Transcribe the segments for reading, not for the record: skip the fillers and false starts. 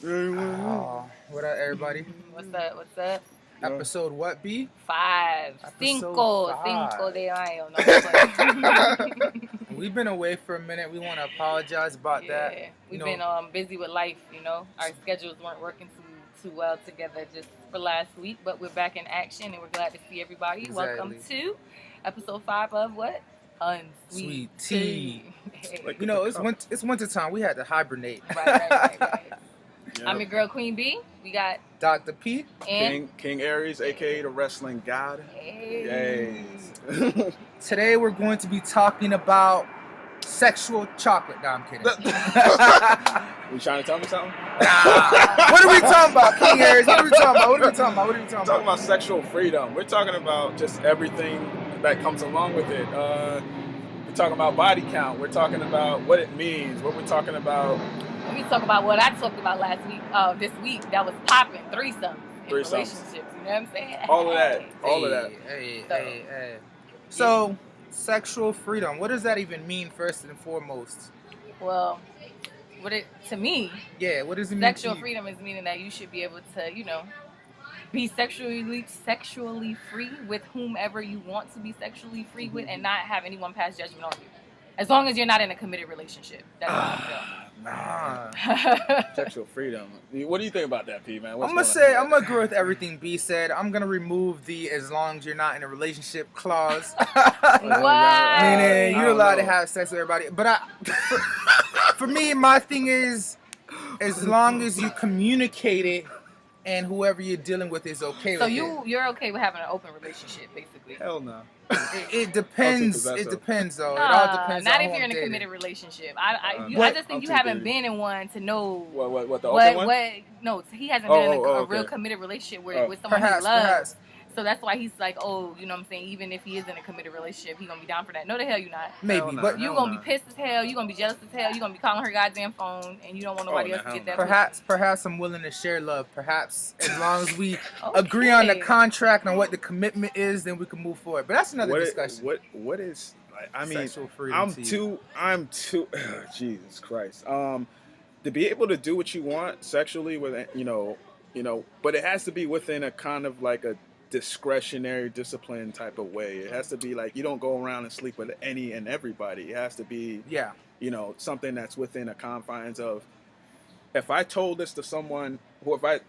What up, everybody? What's up? What's up? Episode what, B? 5. Episode Cinco 5. de mayo. No, We've been away for a minute. We want to apologize about that. yeah, we've been busy with life. Our schedules weren't working too well together just for last week, but we're back in action and we're glad to see everybody. Exactly. Welcome to episode 5 of what? UnSweet Sweet Tea. Hey. Like, it's winter time. We had to hibernate. Right. Yep. I'm your girl Queen B. We got Dr. P. and King Aries, aka the wrestling god. Hey. Yay. Today we're going to be talking about sexual chocolate. No, I'm kidding. You trying to tell me something? What are we talking about, King Aries? What are we talking about? Talking about sexual freedom. We're talking about just everything that comes along with it. We're talking about body count. We're talking about what it means. What we're talking about. Let me talk about what I talked about last week. This week that was popping threesomes in relationships. You know what I'm saying? All of that. Hey. So, sexual freedom. What does that even mean, first and foremost? Well, to me, Yeah, what does it mean? sexual freedom is meaning that you should be able to, be sexually free with whomever you want to be sexually free with, and not have anyone pass judgment on you. As long as you're not in a committed relationship. That's how Nah. I feel. Sexual freedom. What do you think about that, P, man? I'm gonna agree with everything B said. I'm gonna remove the "as long as you're not in a relationship" clause. Why? Meaning you're allowed to know. have sex with everybody. But for me, my thing is, as long as you communicate it and whoever you're dealing with is okay So with it. you're okay with having an open relationship, basically? Hell no. It depends. I'll take It possessive. depends, though. It all depends. Not on if who you're I'm in a dating. committed relationship. I What? just think I'll you take haven't dating. been in one to know What the open one? No, he hasn't been in a okay. real committed relationship with someone Perhaps, he loves. perhaps. So that's why he's like, oh, you know what I'm saying? Even if he is in a committed relationship, he's gonna be down for that. No, the hell you not. Maybe, Hell no. but You gonna be pissed as hell. You gonna be jealous as hell. You gonna be calling her goddamn phone, and you don't want nobody no, else to hell get that. no. perhaps I'm willing to share love. Perhaps as long as we agree on the Okay. contract and what the commitment is, then we can move forward. But that's another discussion. What is? I mean, Sexual freedom I'm too. Jesus Christ. To be able to do what you want sexually with but it has to be within a kind of like a discretionary discipline type of way. It has to be like you don't go around and sleep with any and everybody. It has to be Yeah. something that's within the confines of, if I told this to someone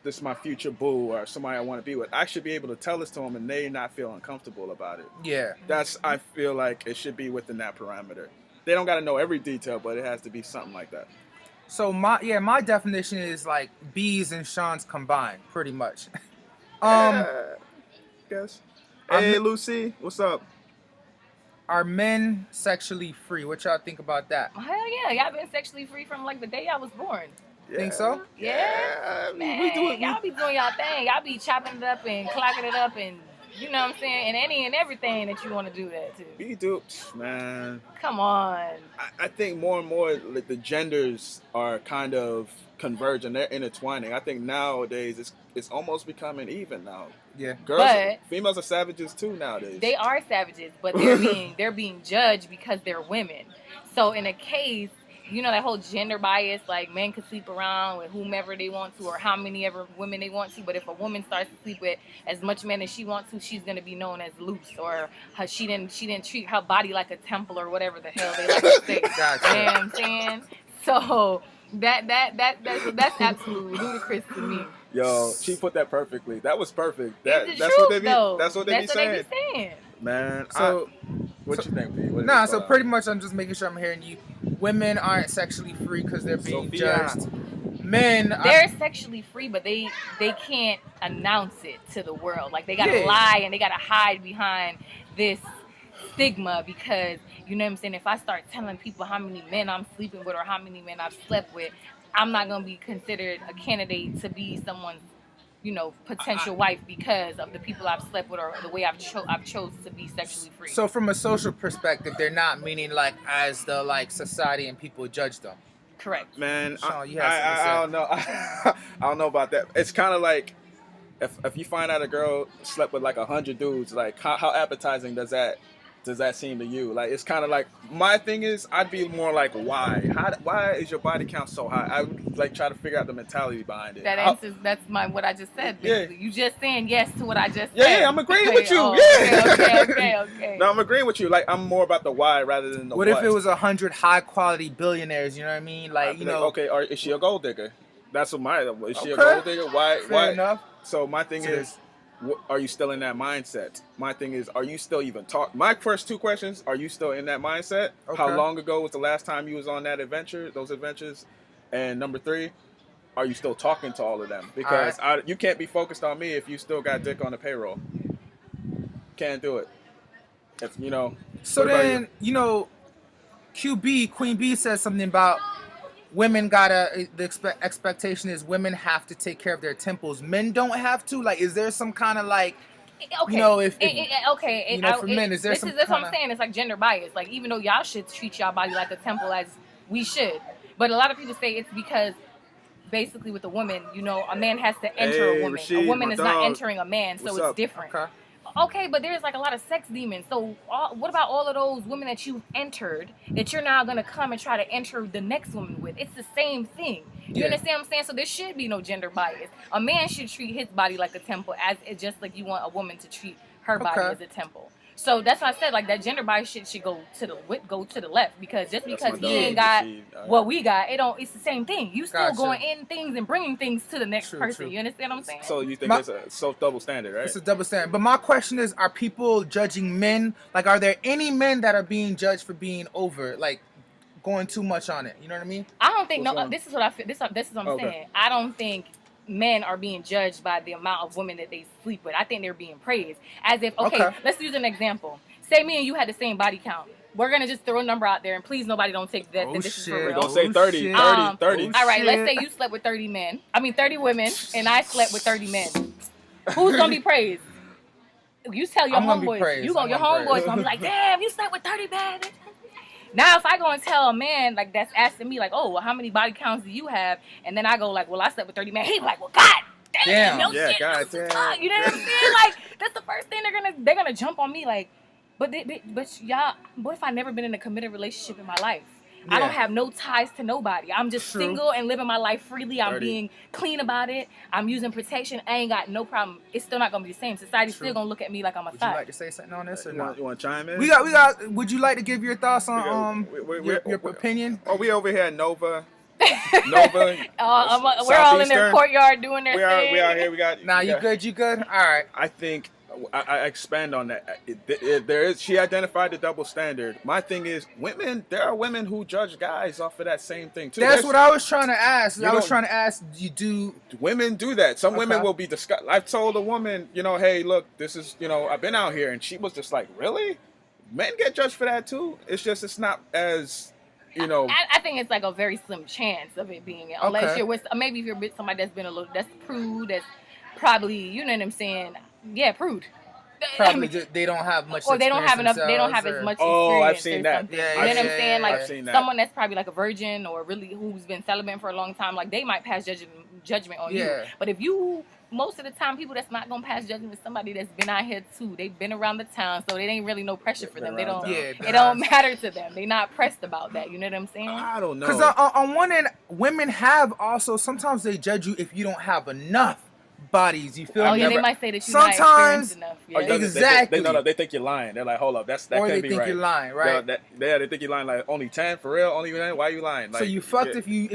this is my future boo or somebody I want to be with, I should be able to tell this to them and they not feel uncomfortable about it. Yeah. I feel like it should be within that parameter. They don't got to know every detail, but it has to be something like that. So my definition is like B's and Sean's combined, pretty much. Guess. I'm- Hey, Lucy, what's up? Are men sexually free? What y'all think about that? Hell yeah, y'all been sexually free from like the day I was born. Think so? Yeah. I mean, Man, we do it. y'all be doing y'all thing. Y'all be chopping it up and clocking it up and you know what I'm saying, and any and everything that you want to do that to. We do, man. Come on. I think more and more like the genders are kind of converging. They're intertwining. I think nowadays it's almost becoming even now. Yeah. Females are savages too nowadays. They are savages, but they're being judged because they're women. So in a case, that whole gender bias, like men can sleep around with whomever they want to or how many ever women they want to, but if a woman starts to sleep with as much men as she wants to, she's gonna be known as loose, or she didn't treat her body like a temple or whatever the hell they like to say. Gotcha. You know what I'm saying? So that's absolutely ludicrous to me. Yo, she put that perfectly. That was perfect. It's the That's truth, what they be. though. That's what they be saying. saying. Man, So what you think, P? What Nah, is so this, pretty much I'm just making sure I'm hearing you. Women aren't sexually free because they're being Sophia. judged. Men They're sexually free, but they can't announce it to the world. Like they gotta Yeah. lie and they gotta hide behind this stigma because you know what I'm saying. If I start telling people how many men I'm sleeping with or how many men I've slept with, I'm not gonna be considered a candidate to be someone's potential wife because of the people I've slept with or the way I've chose to be sexually free. So from a social perspective, they're not meaning like as the like society and people judge them. Correct. Man, Sean, you have I don't know. I don't know about that. It's kind of like if you find out a girl slept with like 100 dudes, like how appetizing does that does that seem to you? Like, it's kind of like, my thing is, I'd be more like, why? Why is your body count so high? I would like try to figure out the mentality behind it. That answers. That's what I just said. Basically, Yeah. you just saying yes to what I just Yeah, said. yeah, I'm agreeing with you. Oh, Yeah. Okay. No, I'm agreeing with you. Like, I'm more about the why rather than the What if it was 100 high quality billionaires? You know what I mean? Like, you know. Okay, is she a gold digger? That's what is she a Okay. gold digger? Why? Fair enough. So my thing is, are you still in that mindset? My thing is, are you still even my first two questions, are you still in that mindset? Okay. How long ago was the last time you was on that those adventures? And number 3, are you still talking to all of them? Because you can't be focused on me if you still got dick on the payroll. Can't do it. If you know. So then, you know, Queen B says something about women the expectation is women have to take care of their temples. Men don't have to. Like, is there some kind of like, okay, you know, for men, is there this some? That's what I'm saying. It's like gender bias. Like, even though y'all should treat y'all body like a temple, as we should, but a lot of people say it's because basically with a woman, you know, a man has to enter a woman. Rashid, a woman is not dog. entering a man, so What's it's up? different. Okay. But there's like a lot of sex demons. So what about all of those women that you've entered that you're now going to come and try to enter the next woman with? It's the same thing. You understand what I'm saying? So there should be no gender bias. A man should treat his body like a temple, as it just like you want a woman to treat her body as a temple. So that's why I said, like, that gender bias shit should go to the left, because just because he ain't got what we got, it's the same thing. You still going in things and bringing things to the next person. True. You understand what I'm saying? So you think it's a double standard, right? It's a double standard. But my question is, are people judging men? Like, are there any men that are being judged for being over, like, going too much on it? You know what I mean? I don't think this is what I feel. This is what I'm saying. I don't think men are being judged by the amount of women that they sleep with. I think they're being praised. As if, okay, let's use an example. Say me and you had the same body count. We're going to just throw a number out there, and please nobody don't take that. This is for real. Don't say 30. 30. All right, let's say you slept with 30 women, and I slept with 30 men. Who's going to be praised? You tell your homeboys. Your homeboys going to be like, damn, you slept with 30 men. Now, if I go and tell a man, like, that's asking me, like, oh, well, how many body counts do you have? And then I go, like, well, I slept with 30 men. He's like, well, God damn. No shit. God damn. You know what I'm saying? Like, that's the first thing they're gonna jump on me, like, but y'all, what if I never been in a committed relationship in my life? I don't have no ties to nobody. I'm just single and living my life freely. I'm being clean about it. I'm using protection. I ain't got no problem. It's still not gonna be the same. Society's still gonna look at me like I'm a thot. Would you like to say something on this or not? You want to chime in? We got. Would you like to give your thoughts on your opinion? Oh, we over here at Nova. We're all in their courtyard doing their thing. We out here. We got. Nah, you good? You good? All right. I think. I expand on that. She identified the double standard. My thing is, there are women who judge guys off of that same thing too. That's what I was trying to ask. Women do that. Some women will be disgusted. I've told a woman, hey, look, this is, I've been out here, and she was just like, really? Men get judged for that too. It's not as, I think it's like a very slim chance of it being, unless you're with, maybe if you're with somebody that's prude, that's probably, you know what I'm saying. Yeah, prude. Probably they don't have much. Or they don't have enough. They don't have as much experience. Oh, I've seen that. Yeah, you know what I'm saying? Like someone that's probably like a virgin or really who's been celibate for a long time, like they might pass judgment on you. But if you, most of the time, people that's not gonna pass judgment is somebody that's been out here too. They've been around the town, so it ain't really no pressure for them. They don't. It don't matter to them. They not pressed about that. You know what I'm saying? I don't know. Because on one end, women have also sometimes they judge you if you don't have enough bodies. You feel me? Oh yeah, they might say that you're not experienced enough. Yeah. Exactly. They think you're lying. They're like, hold up, that or can't they be right. think you're lying, right? They think you're lying. Like only 10 for real. Only 10. Why are you lying? Like, so you fucked if you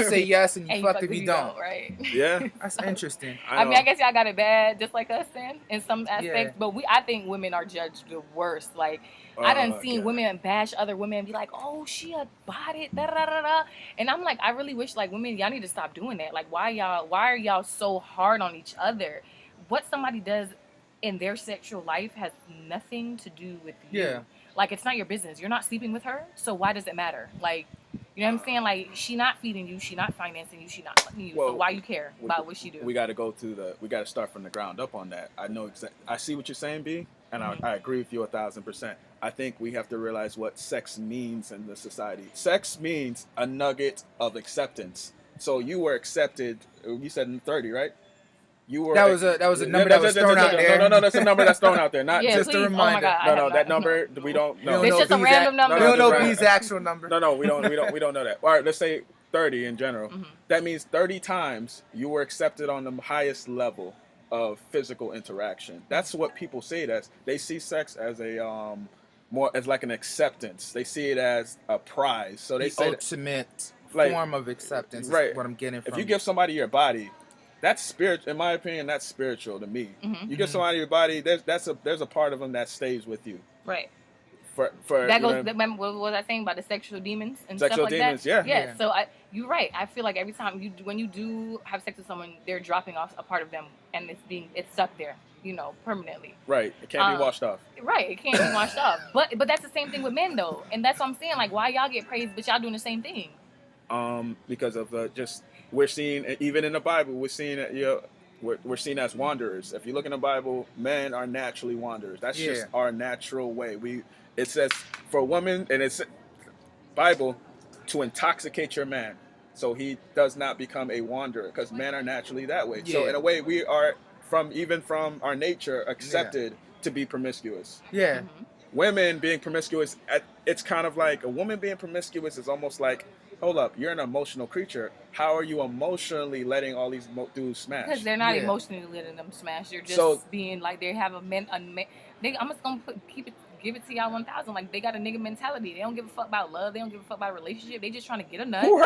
say yes, and you fucked if you don't, right? Yeah, that's interesting. I mean, I guess y'all got it bad, just like us, then, in some aspects. But I think women are judged the worst. Like I done seen women bash other women and be like, oh, she a body, da da da da. And I'm like, I really wish like women, y'all need to stop doing that. Like why are y'all so hard on each other? What somebody does in their sexual life has nothing to do with you. Yeah. Like it's not your business. You're not sleeping with her, so why does it matter? Like, you know what I'm saying? Like she not feeding you, she not financing you, she not fucking you. So why you care about what she do? We got to start from the ground up on that. I see what you're saying, B, and I agree with you 1,000%. I think we have to realize what sex means in the society. Sex means a nugget of acceptance. So you were accepted. You said in 30, right? you were That was a number that was thrown out there. No, that's a number that's thrown out there. Not Yeah, just Just a please. reminder. Oh my God. I no, have no. not- That number we don't We know. don't It's know just a B's random number. We don't know Right. B's actual number. No, we don't know that. All right, let's say 30 in general. Mhm. That means 30 times you were accepted on the highest level of physical interaction. That's what people see it as. They see sex as a more as like an acceptance. They see it as a prize. So they The say that, ultimate like, form of acceptance right. is what I'm getting from if you give somebody your body, that's spiritual. In my opinion, that's spiritual to me. Mhm. You give somebody your body, there's a part of them that stays with you. Right. For That you goes. know, Remember what was I saying about the sexual demons and Sexual stuff like demons, that? yeah. Yeah. So you're right. I feel like every time when you do have sex with someone, they're dropping off a part of them, and it's stuck there, permanently. right. It can't be washed off. Right. It can't be washed off. But that's the same thing with men though, and that's what I'm saying. Like, why y'all get praised, but y'all doing the same thing? Because of just we're seen even in the Bible, we're seen we're seen as wanderers. If you look in the Bible, men are naturally wanderers. That's just our natural way. It says for a woman, and it's Bible, to intoxicate your man, so he does not become a wanderer, because men are naturally that way. So in a way, we are from our nature accepted to be promiscuous. Yeah. Mhm. Women being promiscuous, it's kind of like a woman being promiscuous is almost like, hold up, you're an emotional creature. How are you emotionally letting all these dudes smash? Because they're not Yeah. emotionally letting them smash. They're just So- being like they have I'm just gonna give it to y'all 1,000. Like, they got a nigga mentality. They don't give a fuck about love. They don't give a fuck about relationship. They just trying to get a nut. Who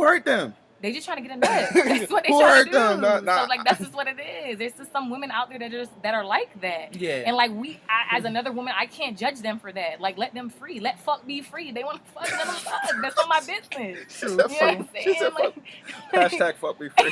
hurt them? They just trying to get a nut. That's what they Who trying hurt to do. them? So like that's just what it is. There's just some women out there that are like that. Yeah. And like as another woman, I can't judge them for that. Like, let them free. Let fuck be free. They want to fuck, let them fuck. That's not my business. You know what I'm She said saying? fuck. Like, Hashtag fuck me free.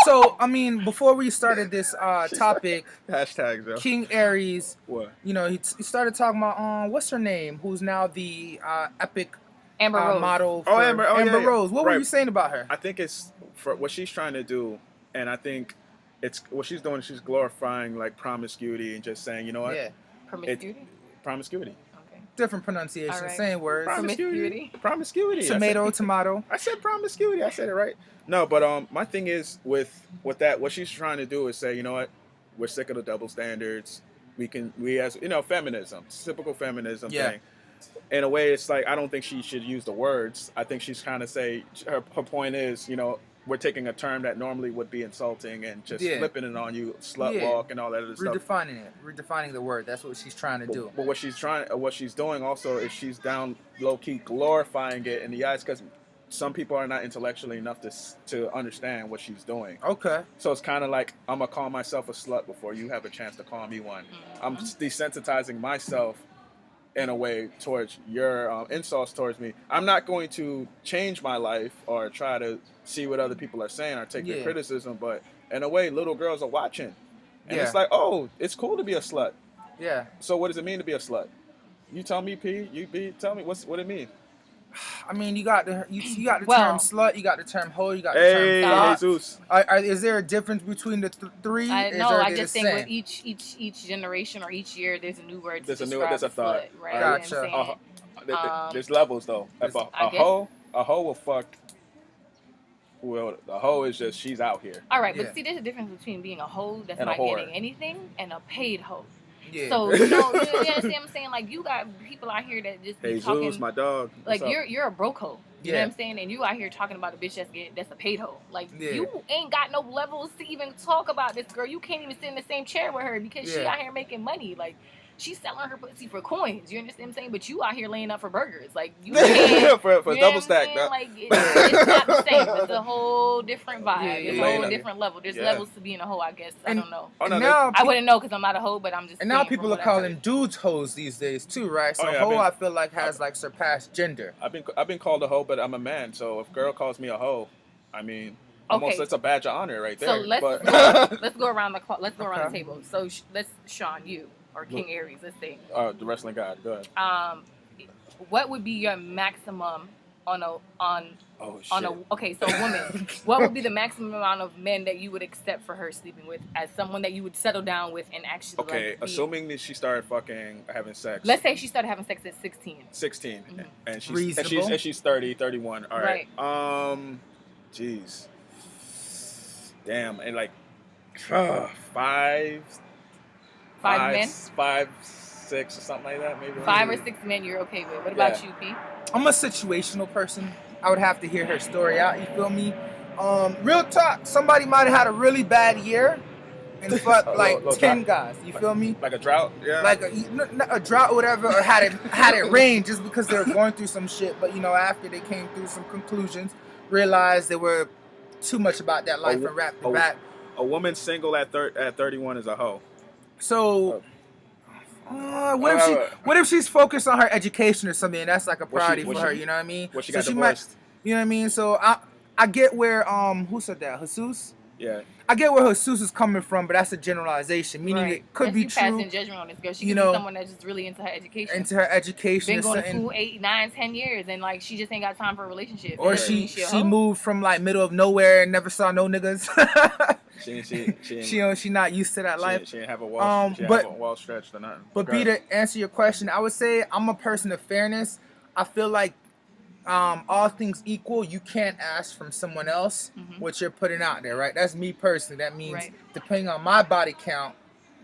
So I mean, before we started this topic, Hashtags, yo. King Aries, What? he started talking about what's her name, who's now the epic Amber Rose. model for Oh, Amber. Oh, Amber yeah. Rose. What were Right. you saying about her? I think it's for what she's trying to do, and I think it's what she's doing. She's glorifying like promiscuity and just saying, you know what? Yeah, Promiscuity. Promiscuity. Okay. different pronunciation, All right. same words. Promiscuity. Promiscuity. Tomato, tomato. I said promiscuity. I said it right. No, but my thing is with that, what she's trying to do is say, you know what? We're sick of the double standards. We as feminism, typical feminism thing. In a way, it's like I don't think she should use the words. I think she's trying to say her point is, we're taking a term that normally would be insulting and just flipping it on you, slut walk and all that other stuff. Redefining the word. That's what she's trying to do. But what she's doing also is she's down low key glorifying it in the eyes, because some people are not intellectually enough to understand what she's doing. Okay. So it's kind of like, I'm gonna call myself a slut before you have a chance to call me one. I'm desensitizing myself in a way towards your insults towards me. I'm not going to change my life or try to see what other people are saying or take their criticism, but in a way, little girls are watching. And it's like, oh, it's cool to be a slut. Yeah. So what does it mean to be a slut? You tell me, P. You B. Tell me what it mean. I mean, you got the Well- term slut, you got the term hoe, you got the term thought. Jesus. Is there a difference between the three? I Are just they think the with same? each generation or each year, there's a new word to There's a describe thought. slut, right? Gotcha. You know what I'm saying? There's levels though. If I guess- a hoe will fuck. Well, the hoe is just, she's out here. All right, Yeah. but see, there's a difference between being a hoe that's And a not whore. getting anything and a paid hoe. Yeah. So you understand what I'm saying? Like, you got people out here that just be Hey, talking. Zeus, my dog. Like, What's up? you're a broke hoe. You know Yeah. what I'm saying? And you out here talking about a bitch that's a paid hoe. Like, Yeah. you ain't got no levels to even talk about this girl. You can't even sit in the same chair with her because she Yeah. out here making money. Like, she's selling her pussy for coins. You understand what I'm saying? But you out here laying up for burgers. Like, you can't. for You know double what I'm stack. saying? Like, it's not the same. It's a whole different vibe. Yeah, It's yeah, a whole yeah. different level. There's Yeah. levels to being a hoe, I guess. I And- don't know. Oh, no, And now, I wouldn't know because I'm not a hoe, but I'm just and now saying from people are what I calling heard. dudes hoes these days too, right? So Oh, yeah, hoe, I feel like has like surpassed gender. I've been called a hoe, but I'm a man. So if girl calls me a hoe, I mean, almost Okay. it's a badge of honor right there. So let's but, let's go around let's go around the Okay. table. So let's Sean, you or King Aries, let's say. the wrestling god. Go ahead. What would be your maximum on a Oh shit. so a woman, what would be the maximum amount of men that you would accept for her sleeping with as someone that you would settle down with and actually Okay, like, be- assuming that she started fucking having sex. let's say she started having sex at 16. 16, Mhm. and she's Reasonable. and she's 30, 31. All right. Right. Jeez. Damn, and like Five, Five men? 5, 6, or something like that, maybe. 5 or 6 men you're okay with. What Yeah. about you, P? I'm a situational person. I would have to hear her story out. You feel me? Real talk. Somebody might have had a really bad year and fucked like Little 10 drought. guys. You feel me? Like a drought, yeah. Like a drought or whatever, or had it rain just because they were going through some shit. But after they came through some conclusions, realized they were too much about that life and wrapped it back. A woman single at 31 is a hoe. So, what if she's focused on her education or something, and that's like a priority for her? You know what I mean? What she so got she divorced? You know what I mean? So I get where who said that? Jesus? Yeah. I get where Jesus is coming from, but that's a generalization, meaning it could be true. Passing judgment on this girl. She could be someone that's just really into her education. Been going to school 8, 9, 10 years, and like she just ain't got time for a relationship. Or she moved from like middle of nowhere and never saw no niggas. She not used to that life. She didn't have a wall stretched or nothing. But B, to answer your question, I would say I'm a person of fairness. I feel like all things equal, you can't ask from someone else what you're putting out there, right? That's me personally. That means depending on my body count,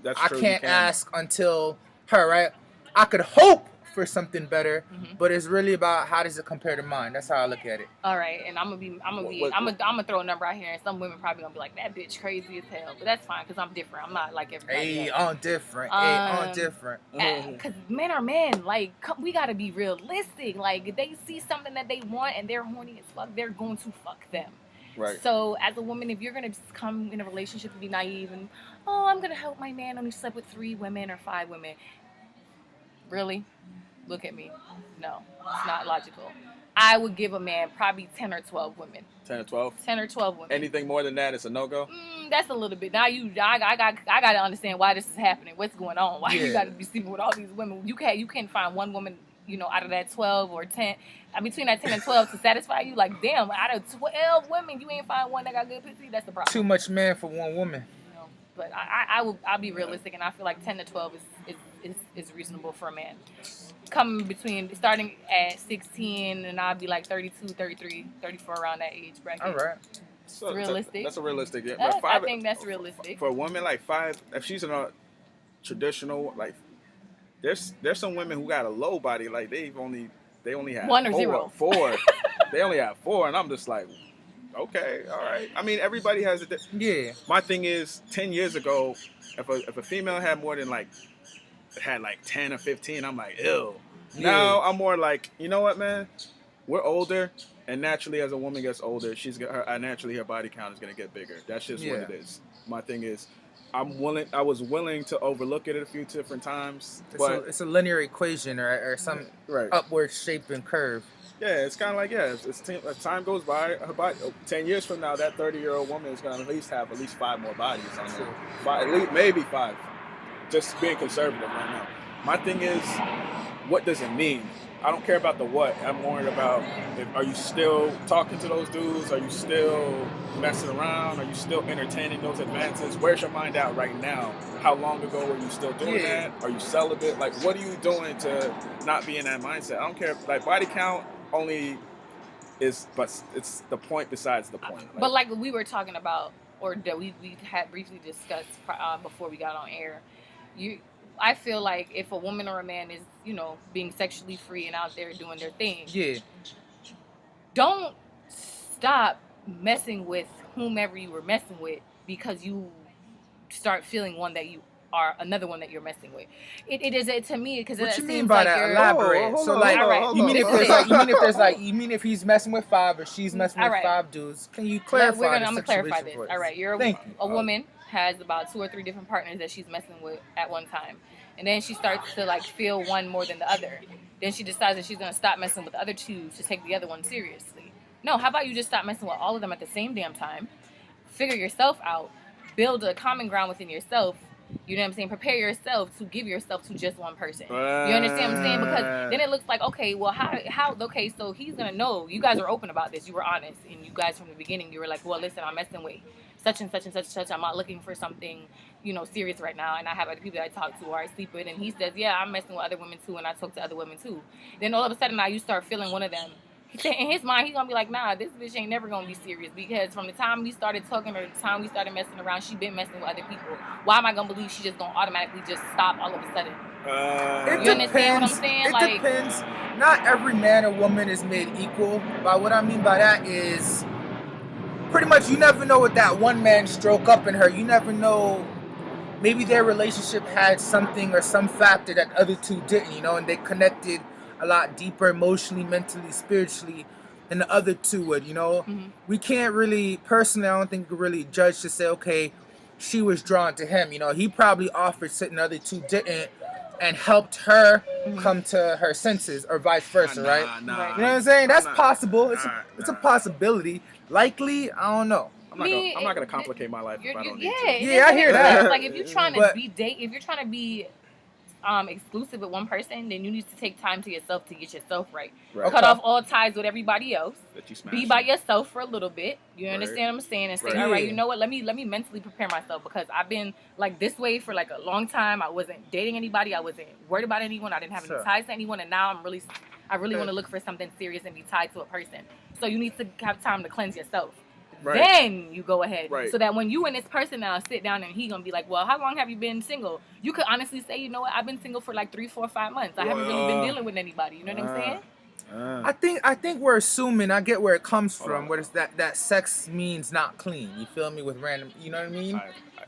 I can't ask until her, right? I could hope for something better, but it's really about how does it compare to mine. That's how I look at it. All right, and I'm gonna throw a number out here, and some women probably gonna be like, that bitch crazy as hell, but that's fine because I'm different. I'm not like everybody else. I'm different. I'm different. Because men are men. Like, we gotta be realistic. Like, if they see something that they want and they're horny as fuck, they're going to fuck them. Right. So as a woman, if you're gonna just come in a relationship and be naive and I'm gonna help my man only slept with 3 women or 5 women, really? Look at me. No, it's not logical. I would give a man probably 10 or 12 women. 10 or 12? 10 or 12 women. Anything more than that is a no-go? That's a little bit. Now I got to understand why this is happening. What's going on? Why you got to be sleeping with all these women? You can't find one woman, out of that 12 or 10, between that 10 and 12 to satisfy you. Like, damn, out of 12 women, you ain't find one that got good pussy. That's the problem. Too much man for one woman. But I'll be realistic, and I feel like 10 to 12 is reasonable for a man. Starting at 16, and I'll be like 32, 33, 34, around that age bracket. All right. So realistic. That's a realistic. Yeah. But 5, I think that's realistic. For a woman, like 5, if she's in a traditional, like, there's some women who got a low body, like they only have 1 or 0. 4. They only have 4, and I'm just like, okay, all right. I mean, everybody has it. Yeah. My thing is, 10 years ago, if a female had more than had 10 or 15, I'm like, ew. Yeah. Now I'm more like, you know what, man? We're older, and naturally, as a woman gets older, naturally her body count is gonna get bigger. That's just what it is. My thing is, I was willing to overlook it at a few different times, but it's a linear equation or some upward shape and curve. Yeah, it's kind of like, as time goes by, her body, 10 years from now, that 30-year-old woman is going to have at least 5 more bodies on her. 5, at least, maybe 5. Just being conservative right now. My thing is, what does it mean? I don't care about the what. I'm worried about, are you still talking to those dudes? Are you still messing around? Are you still entertaining those advances? Where's your mind at right now? How long ago were you still doing that? Are you celibate? Like, what are you doing to not be in that mindset? I don't care. Like, body count only but it's the point besides the point. But like we were talking about, or that we had briefly discussed before we got on air, I feel like if a woman or a man is, being sexually free and out there doing their thing, don't stop messing with whomever you were messing with because you start feeling another one that you're messing with. It is to me because what you mean by that? Elaborate. You mean if he's messing with 5 or she's messing with 5 dudes? Can you clarify? I'm gonna clarify this. All right, a woman has about 2 or 3 different partners that she's messing with at one time, and then she starts to feel one more than the other. Then she decides that she's gonna stop messing with the other 2 to take the other one seriously. No, how about you just stop messing with all of them at the same damn time? Figure yourself out. Build a common ground within yourself. You know what I'm saying? Prepare yourself to give yourself to just one person. You understand what I'm saying? Because then it looks like, okay, well, okay, so he's going to know. You guys are open about this. You were honest. And you guys from the beginning, you were like, well, listen, I'm messing with such and such and such and such. I'm not looking for something, serious right now. And I have other people that I talk to or I sleep with. And he says, yeah, I'm messing with other women too. And I talk to other women too. Then all of a sudden now you start feeling one of them In his mind, he's gonna be like, nah, this bitch ain't never gonna be serious because from the time we started talking or the time we started messing around, she been messing with other people. Why am I gonna believe she just gonna automatically just stop all of a sudden? It You understand what I'm depends. saying? It Like, depends. Not every man or woman is made equal. But what I mean by that is pretty much you never know what that one man stroke up in her. You never know. Maybe their relationship had something or some factor that other two didn't, and they connected a lot deeper emotionally, mentally, spiritually than the other two would. Mhm. We can't really, personally, I don't think we could really judge to say, okay, she was drawn to him. He probably offered something the other two didn't and helped her come to her senses or vice versa, right? Right. You know what I'm saying? That's possible. It's a possibility. Likely, I don't know. I'm not gonna complicate my life if I don't need to. Yeah, I hear that. Like if you're trying to But- if you're trying to be exclusive with one person, then you need to take time to yourself to get yourself right. Right. Cut off all ties with everybody else. That you Be smash by it. yourself for a little bit. You Right. understand what I'm saying? And say, Right. all right, Yeah. you know what? Let me mentally prepare myself because I've been like this way for like a long time. I wasn't dating anybody. I wasn't worried about anyone. I didn't have Sure. any ties to anyone. And now I really want to look for something serious and be tied to a person. So you need to have time to cleanse yourself. Right. Then you go ahead. Right. So that when you and this person now sit down and he gonna be like, well, how long have you been single? You could honestly say, you know what, I've been single for like 3, 4, 5 months. I haven't really been dealing with anybody. You know what I'm saying? I think we're assuming. I get where it comes Hold from. on. Where it's that sex means not clean. You feel me? With random, you know what I mean?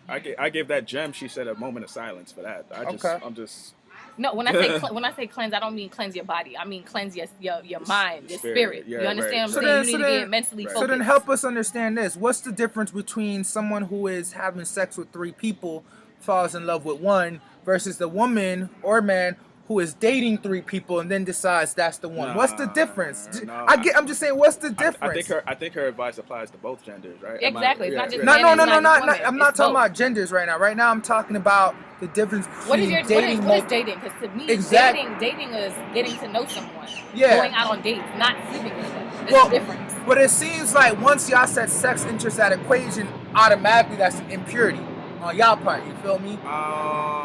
I gave that gem. She said a moment of silence for that. Okay. I'm just. No, when I say cleanse, I don't mean cleanse your body. I mean cleanse your mind, your Spirit. spirit. Yeah, you understand right. what I'm saying? You need to get mentally right. So focused. then help us understand this. What's the difference between someone who is having sex with 3 people, falls in love with one, versus the woman or man who is dating 3 people and then decides that's the one? What's the difference? I'm just saying, what's the difference? I think her advice applies to both genders, right? Exactly. It's not just No, men, no, it's no, not no, just not. women. I'm not It's talking both. about genders right now. Right now, I'm talking about the difference What is between your dating. what is dating? Because to me, dating is getting to know someone. Yeah. Going out on dates, not sleeping with them. There's Well, a difference. But it seems like once y'all set sex interest at equation, automatically that's an impurity on y'all part. You feel me?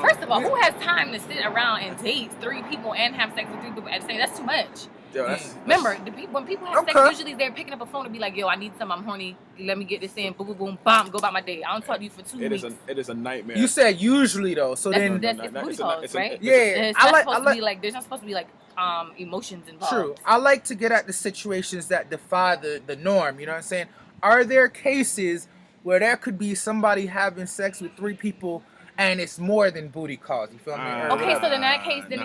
First of all, who has time to sit around and date 3 people and have sex with 3 people at the same? That's too much. Remember, when people have sex, usually they're picking up a phone and be like, "Yo, I need some. I'm horny. Let me get this in. Boom, boom, boom, bam. Go about my day. I don't talk to you for 2 weeks." It is a nightmare. You said usually though, so then It's booty calls, right? Yeah, It's not supposed to be like there's not supposed to be like emotions involved. True. I like to get at the situations that defy the norm. You know what I'm saying? Are there cases where there could be somebody having sex with 3 people and it's more than booty calls? You feel me? Okay, so in that case, then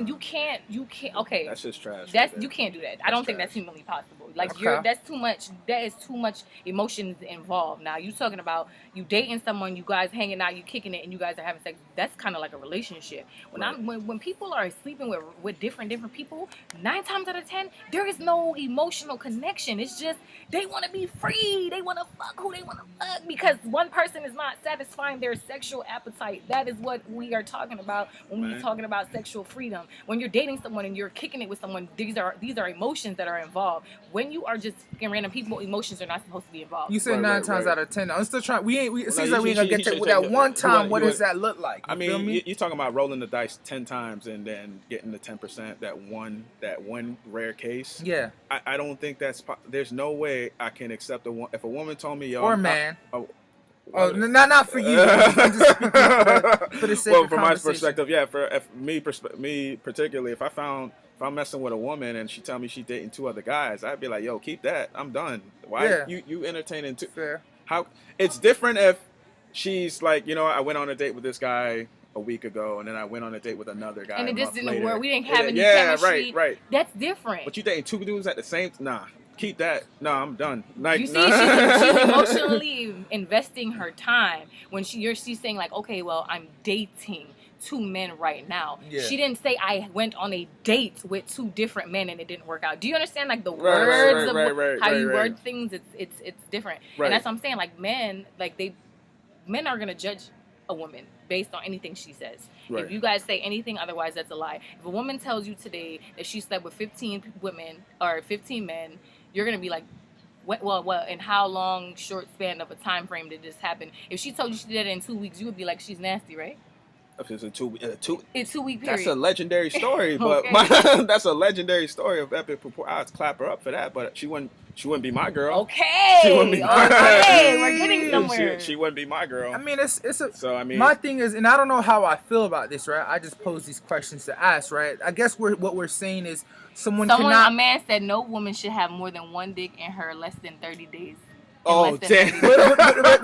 you can't. Okay, that's just trash. You can't do that. I don't think that's humanly possible. Like that's too much. That is too much emotions involved. Now you talking about you dating someone, you guys hanging out, you kicking it, and you guys are having sex. That's kind of like a relationship. When people are sleeping with different people, 9 times out of 10, there is no emotional connection. It's just they want to be free. They want to fuck who they want to fuck because one person is not satisfying their sexual appetite. That is what we are talking about when we're talking about sexual freedom. When you're dating someone and you're kicking it with someone, these are emotions that are involved. When you are just fucking random people, emotions are not supposed to be involved. You said 9 times out of 10. I'm still trying. It seems like we ain't gonna get to that one time. What does that look like? I mean, you're talking about rolling the dice 10 times and then getting the 10%. That one rare case. Yeah. I don't think there's no way I can accept if a woman told me, yo, or man. Not for you. I'm just speaking for the sake of from my perspective, yeah. For me particularly, if I'm messing with a woman and she tell me she's dating 2 other guys, I'd be like, yo, keep that. I'm done. Why you entertaining 2? Fair. How it's different if she's like, I went on a date with this guy a week ago, and then I went on a date with another guy. And it just didn't later. work. We didn't have any chemistry. Right. That's different. But you dating 2 dudes at the same? Nah. Keep that. No, I'm done. You see, she's emotionally investing her time when she's saying like, okay, well, I'm dating 2 men right now. Yeah. She didn't say I went on a date with 2 different men and it didn't work out. Do you understand like the words of how you word things? It's different. Right. And that's what I'm saying. Like men are gonna judge a woman based on anything she says. Right. If you guys say anything otherwise, that's a lie. If a woman tells you today that she slept with 15 women or 15 men, you're going to be like, well, in how long, short span of a time frame did this happen? If she told you she did it in 2 weeks, you would be like, she's nasty, right? If it's a It's 2 week period. that's a legendary story. But Okay. that's a legendary story of epic proportion. I'd clap her up for that. But she wouldn't be my girl. Okay. She wouldn't be my Okay. We're getting girl. somewhere. She wouldn't be my girl. I mean, it's a. So I mean, My thing is, and I don't know how I feel about this, right? I just pose these questions to ask, right? I guess what we're saying is a A man said no woman should have more than one dick in her less than 30 days. oh damn.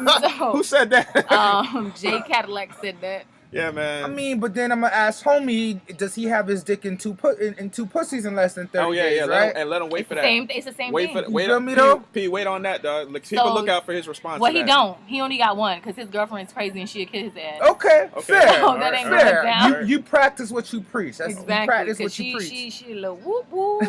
So, Who said that? Jay Cadillac said that. Yeah, man. I mean, but then I'm gonna ask homie, does he have his dick in two pussies in less than 30 days, right? Let him wait It's for the that. same. It's the same Wait thing. for wait feel me, though? P, wait on that, dog. Like, people look out for his response. Well, to he that. don't. He only got one because his girlfriend's crazy and she'll kill his ass. Okay, fair. So that ain't fair. going down. You practice what you preach. That's Exactly. You practice 'Cause what you preach. She a little whoop whoop.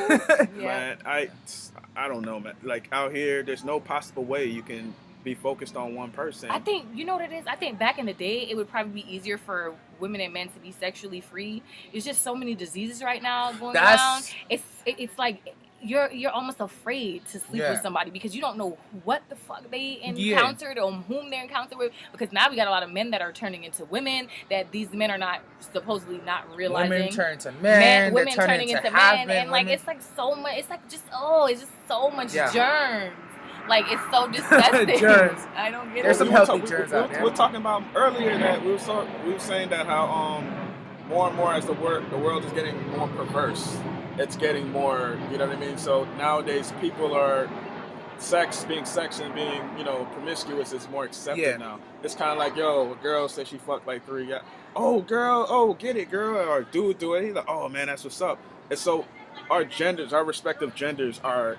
Yeah. Man, I don't know, man. Like out here, there's no possible way you can be focused on one person. I think you know what it is. I think back in the day, it would probably be easier for women and men to be sexually free. It's just so many diseases right now going around. It's like you're almost afraid to sleep with somebody because you don't know what the fuck they encountered or whom they encountered with. Because now we got a lot of men that are turning into women that these men are not supposedly not realizing. Women turn to men. Women turning into men, and like it's like so much. It's like just it's just so much germs. Like, it's so disgusting. Germs. I don't get There's it. some healthy germs out there. We were talking about earlier that we were saying that how more and more as the world is getting more perverse, it's getting more, you know what I mean? So nowadays people are being sex and being, promiscuous is more accepted now. It's kind of like, yo, a girl says she fucked like 3 guys. Oh, girl, oh, get it, girl, or dude do it. He's like, oh man, that's what's up. And so our respective genders are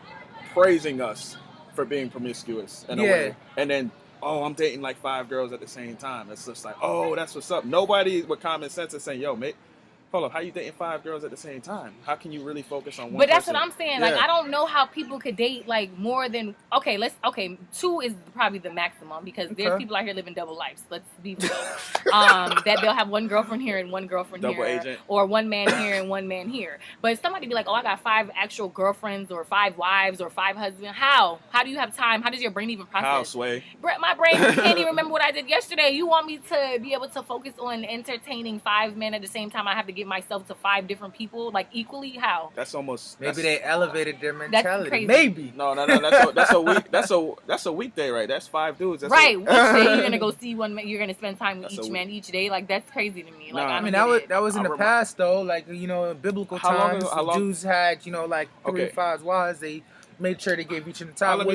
praising us for being promiscuous in a way. And then, oh, I'm dating like 5 girls at the same time. It's just like, oh, that's what's up. Nobody with common sense is saying, yo, mate, hold up, how you dating 5 girls at the same time? How can you really focus on one But that's person? what I'm saying. Like, I don't know how people could date like more than 2 is probably the maximum because there's people out here living double lives. Let's be real. That they'll have one girlfriend here and one girlfriend Double here, agent. or one man here and one man here. But if somebody be like, oh, I got 5 actual girlfriends or 5 wives or 5 husbands. How? How do you have time? How does your brain even process? How, Sway? My brain can't even remember what I did yesterday. You want me to be able to focus on entertaining 5 men at the same time? I have to give myself to 5 different people, like equally. How? That's almost maybe they elevated their mentality. That's crazy. Maybe. No. That's a weekday, right? That's 5 dudes. That's right. Each day you're gonna go see one man. You're gonna spend time with each man each day. Like that's crazy to me. Like Nah. I mean that was in the past though. Like in biblical times, Jews had like 3 to 5 wives. They made sure they gave each of the time.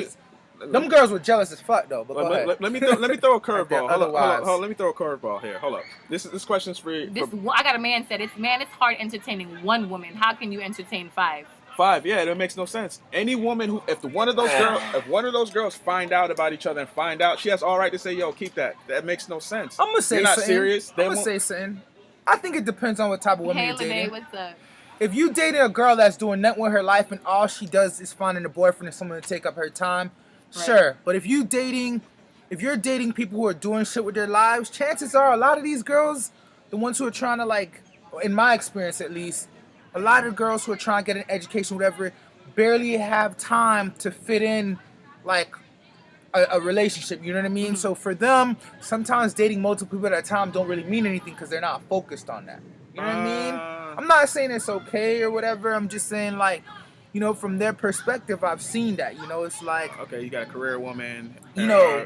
Them girls were jealous as fuck though. But go ahead. Let me throw a curveball. Hold on. Let me throw a curveball here. Hold up. This question's for you. I got a man said it's hard entertaining one woman. How can you entertain 5? 5, yeah, that makes no sense. Any woman if one of those girls find out about each other and find out, she has all right to say, yo, keep that. That makes no sense. I'm gonna say you're not something. serious. I'm gonna say something. I think it depends on what type of woman you're dating. What's up? If you dating a girl that's doing nothing with her life and all she does is finding a boyfriend and someone to take up her time, sure. But if you're dating people who are doing shit with their lives, chances are a lot of these girls, the ones who are trying to in my experience at least, a lot of girls who are trying to get an education, whatever, barely have time to fit in a relationship. You know what I mean? Mm-hmm. So for them, sometimes dating multiple people at a time don't really mean anything because they're not focused on that. You know what I mean? I'm not saying it's okay or whatever. I'm just saying from their perspective, I've seen that. It's like, okay, you got a career woman,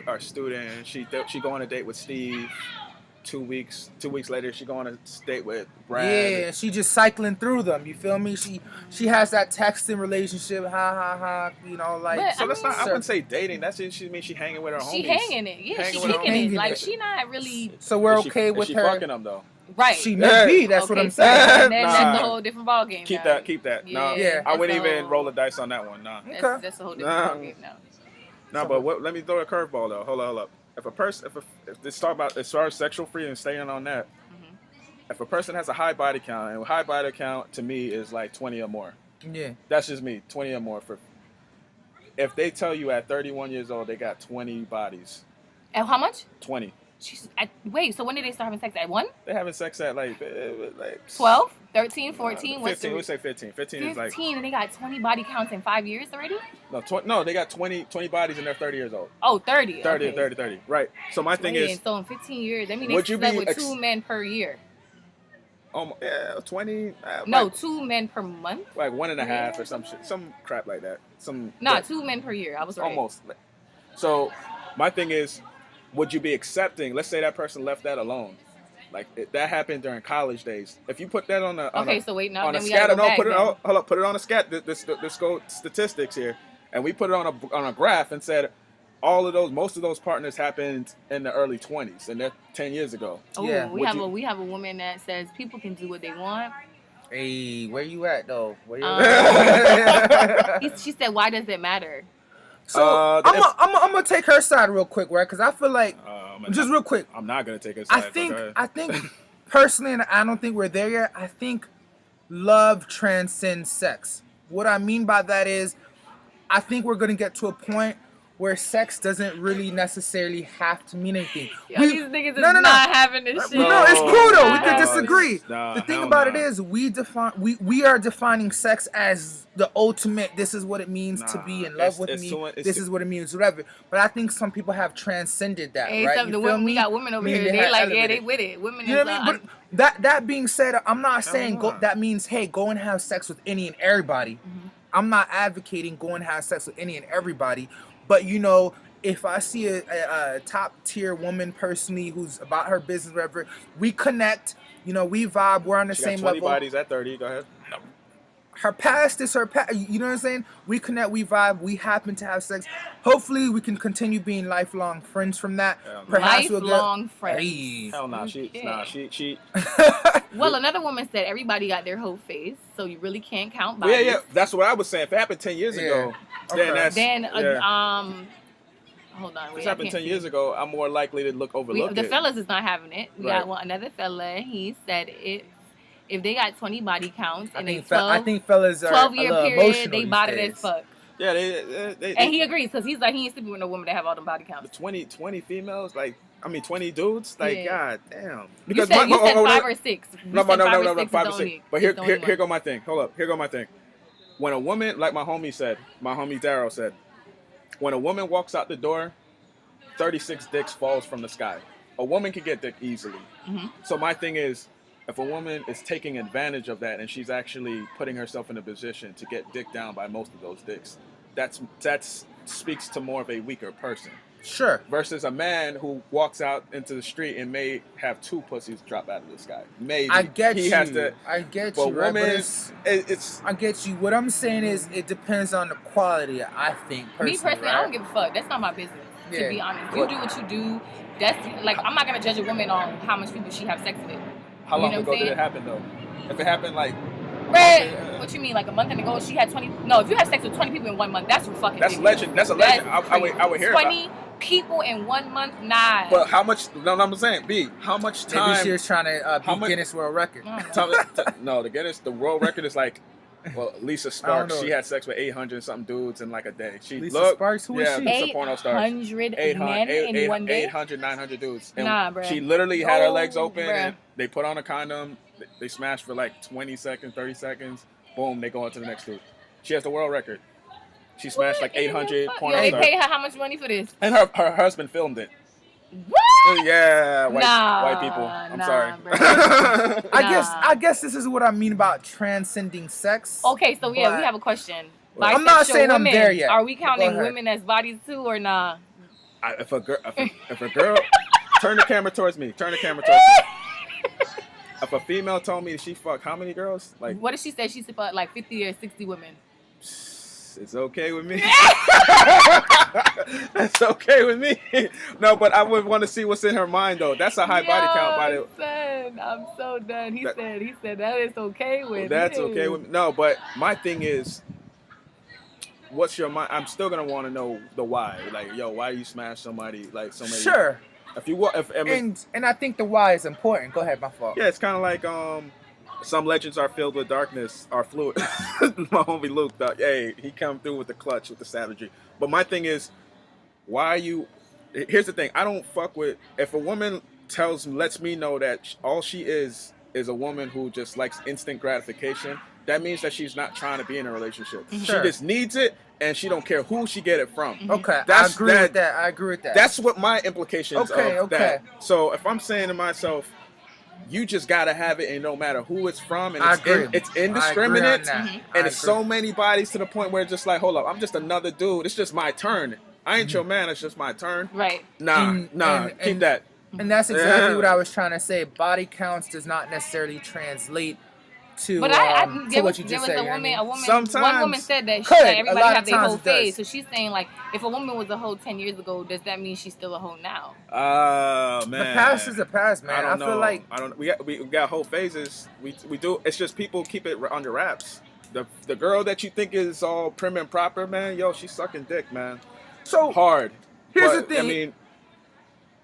our student. She go on a date with Steve. 2 weeks later, she go on a date with Brad. Yeah, she just cycling through them. You feel me? She has that texting relationship. Ha. So that's not. I wouldn't say dating. That's it. She means she hanging with her homies. She hanging it. Yeah, she kicking it. Like she not really. So we're okay with her. She fucking them though. Right. She may be. That's what I'm saying. That's a whole different ballgame. Keep that. Yeah, no, I wouldn't even roll the dice on that one. Nah. That's a whole different ballgame now. No, but let me throw a curveball though. Hold up. If this talk about as far as sexual freedom, staying on that, if a person has a high body count, and high body count to me is like 20 or more. Yeah. That's just me, 20 or more. If they tell you at 31 years old they got 20 bodies. And how much? 20. Jesus, wait, so when did they start having sex? At 1? They're having sex at like 12, 13, 14? 15, we say 15. 15 is like... 15, and they got 20 body counts in 5 years already? No, they got 20 bodies and they're 30 years old. Oh, 30. 30, okay. 30. Right. So my thing is... So in 15 years, I mean, they slept with 2 men per year. Yeah, 20. No, like, 2 men per month. like 1.5 or some shit, some crap like that. Nah, 2 men per year. I was right. Almost. So my thing is, would you be accepting? Let's say that person left that alone. Like that happened during college days. If you put that on So wait, now on then a we gotta scatter, go no, back. put it then. hold up, put it on a scat. Let's go statistics here, and we put it on a graph and said most of those partners happened in the early 20s, and they're 10 years ago. Oh, Yeah. we have a woman that says people can do what they want. Hey, where you at though? Where you She said, "Why does it matter?" So I'm gonna take her side real quick, right? Because I feel like just real quick. I'm not gonna take her side. I think personally, and I don't think we're there yet. I think love transcends sex. What I mean by that is, I think we're gonna get to a point where sex doesn't really necessarily have to mean anything. Yo, these niggas is not having this shit. No, it's cool though. We could disagree. Nah, the thing about it is, we are defining sex as the ultimate. This is what it means to be in love with me. This is what it means, whatever. But I think some people have transcended that, Hey, right? We got women over here. They like, yeah, they with it. Women, you know what I mean? But that being said, I'm not saying that means go and have sex with any and everybody. Mm-hmm. I'm not advocating go and have sex with any and everybody. But if I see a top tier woman personally who's about her business, whatever, we connect. We vibe. We're on the same level. 20 bodies at 30. Go ahead. No. Her past is her past. You know what I'm saying? We connect. We vibe. We happen to have sex. Hopefully, we can continue being lifelong friends from that. Perhaps lifelong friends. Hey. Hell no. She. Well, another woman said everybody got their whole face, so you really can't count bodies. Yeah. That's what I was saying. If it happened 10 years ago, then hold on. If it happened 10 years ago, I'm more likely to overlook it. The fellas is not having it. We got another fella. He said if they got 20 body counts in a 12 fellas are 12-year period, they bought it as fuck. Yeah, they and he agrees because he's like he ain't sleeping with no woman that have all them body counts. 20 females, 20 dudes, god damn. Because you said 5 or 6. No, 5 or 6. But here go my thing. Hold up, here go my thing. When a woman, like my homie Darryl said, when a woman walks out the door, 36 dicks falls from the sky. A woman can get dick easily. Mm-hmm. So my thing is, if a woman is taking advantage of that and she's actually putting herself in a position to get dick down by most of those dicks, that speaks to more of a weaker person. Sure. Versus a man who walks out into the street and may have 2 pussies drop out of the sky. Maybe. I get you. I get you. Right? But I get you. What I'm saying is it depends on the quality, I think, personally. Me personally, right? I don't give a fuck. That's not my business, to be honest. You do what you do. That's like, I'm not going to judge a woman on how much people she have sex with. How long ago did it happen, though? If it happened, what you mean, like a month ago? She had 20... No, if you have sex with 20 people in 1 month, that's fucking That's legend. That's a legend. I would hear 20 people in 1 month? Nah. But how much... No, I'm saying, B, how much time... Maybe she was trying to beat Guinness World Record. No, the world record is like... Well, Lisa Sparks, she had sex with 800 and something dudes in like a day. Lisa Sparks? Who is she? Lisa porno star. 800 men in 1 day? 800, 900 dudes. And bro. She literally had her legs open and they put on a condom. They smashed for like 20 seconds, 30 seconds. Boom, they go on to the next dude. She has the world record. She smashed like 800 porno stars. They paid her how much money for this? And her husband filmed it. What? Yeah, white people. I'm sorry. I guess this is what I mean about transcending sex. Okay, so we have a question. I'm not saying I'm there yet. Are we counting women as bodies too, or nah? If a girl, turn the camera towards me. If a female told me she fucked how many girls? Like, what if she said she fucked like 50 or 60 women? It's okay with me. That's okay with me. No, but I would want to see what's in her mind, though. That's a high body count, by the way. I'm so done. He said that is okay with me. That's okay with me. No, but my thing is, what's your mind? I'm still gonna want to know the why. Like, yo, why you smash somebody like so many? Sure. And I think the why is important. Go ahead, my fault. Yeah, it's kind of like some legends are filled with darkness, are fluid. My homie Luke, hey, he come through with the clutch, with the savagery. But my thing is, why you... Here's the thing. I don't fuck with... If a woman lets me know that all she is a woman who just likes instant gratification, that means that she's not trying to be in a relationship. Sure. She just needs it, and she don't care who she get it from. Okay, I agree with that. That's what my implications of that. So if I'm saying to myself, you just gotta have it, and no matter who it's from, and I it's agree. it's I agree on indiscriminate, that. Mhm. I and it's agree. so many bodies to the point where it's just like, hold up, I'm just another dude. It's just my turn. I ain't your man. It's just my turn. Right. Nah, keep that. And that's exactly what I was trying to say. Body counts does not necessarily translate to But to what you there just was said. a You know what I woman, mean? one Sometimes. woman said that Could. A everybody lot have of their times whole it does. phase. So she's saying like, if a woman was a hoe 10 years ago, does that mean she's still a hoe now? Oh The man. past is the past, man. I don't feel know. like I don't. We got whole phases. We do. It's just people keep it under wraps. The girl that you think is all prim and proper, man, yo, she's sucking dick, man. so. Hard. Here's But, the thing. I mean,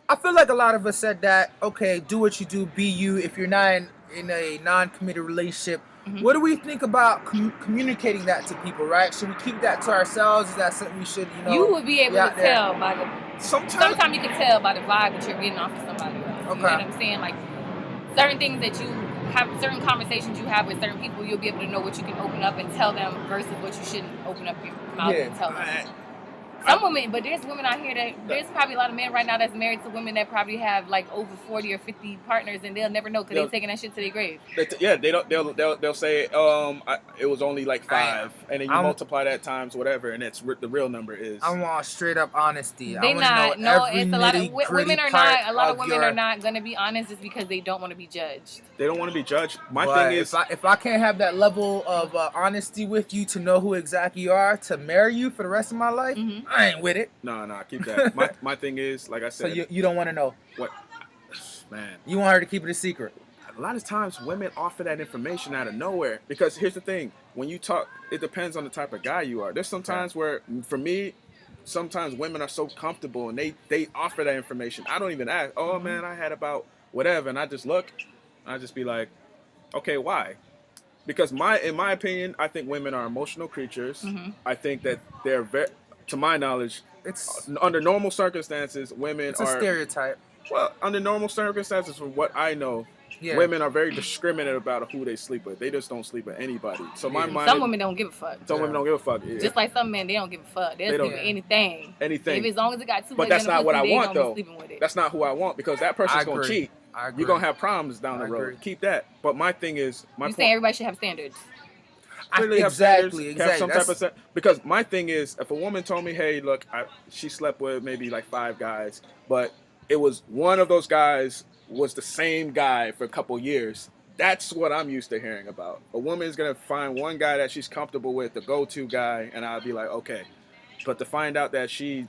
I feel like a lot of us said that, okay, do what you do, be you. If you're not in a non-committed relationship, what do we think about communicating that to people, right? Should we keep that to ourselves? Is that something we should, You would be able to tell by the. sometimes Sometimes you can tell by the vibe that you're getting off of somebody else. You know Okay. what I'm saying? Like certain things that you have, certain conversations you have with certain people, you'll be able to know what you can open up and tell them versus what you shouldn't open up your mouth and tell them. Some women, but there's women out here that there's probably a lot of men right now that's married to women that probably have like over 40 or 50 partners, and they'll never know because they're taking that shit to their grave. they don't. They'll say it was only like 5, and then you multiply that times whatever, and it's the real number is. I want straight up honesty. They I not. know No, every it's a lot of nitty-gritty women are part not. A lot of women your- are not gonna be honest just because they don't want to be judged. They don't want to be judged. My But thing is, if I can't have that level of honesty with you to know who exactly you are to marry you for the rest of my life, I ain't with it. no, keep that. My thing is, like I So said, you don't want to know. what, man. You want her to keep it a secret. A lot of times women offer that information out of nowhere because here's the thing, when you talk, it depends on the type of guy you are. There's sometimes where, for me, sometimes women are so comfortable and they offer that information. I don't even ask, oh man, I had about whatever, and I just look, I just be like, okay, why? Because in my opinion, I think women are emotional creatures. I think that they're very, to my knowledge, It's under normal circumstances, women it's a are stereotype. well, under normal circumstances, from what I know, Yeah. women are very discriminate about who they sleep with. They just don't sleep with anybody. So my mind, Some women don't give a fuck. some women don't give a fuck. Just like some men, they don't give a fuck. They'll They sleep don't- with anything. Anything. If as long as it got too But much that's in the not what pussy, I they want, gonna though. be sleeping with it. That's not who I want because that person's I gonna agree. cheat. I agree. You're gonna have problems down the I road. agree. Keep that. But my thing is, my You point. saying everybody should have standards? Clearly have Exactly. standards, have some type of because my thing is, if a woman told me, hey, look, she slept with maybe like 5 guys, but it was one of those guys was the same guy for a couple years. That's what I'm used to hearing about. A woman is gonna find one guy that she's comfortable with, the go-to guy, and I'll be like, okay. But to find out that she's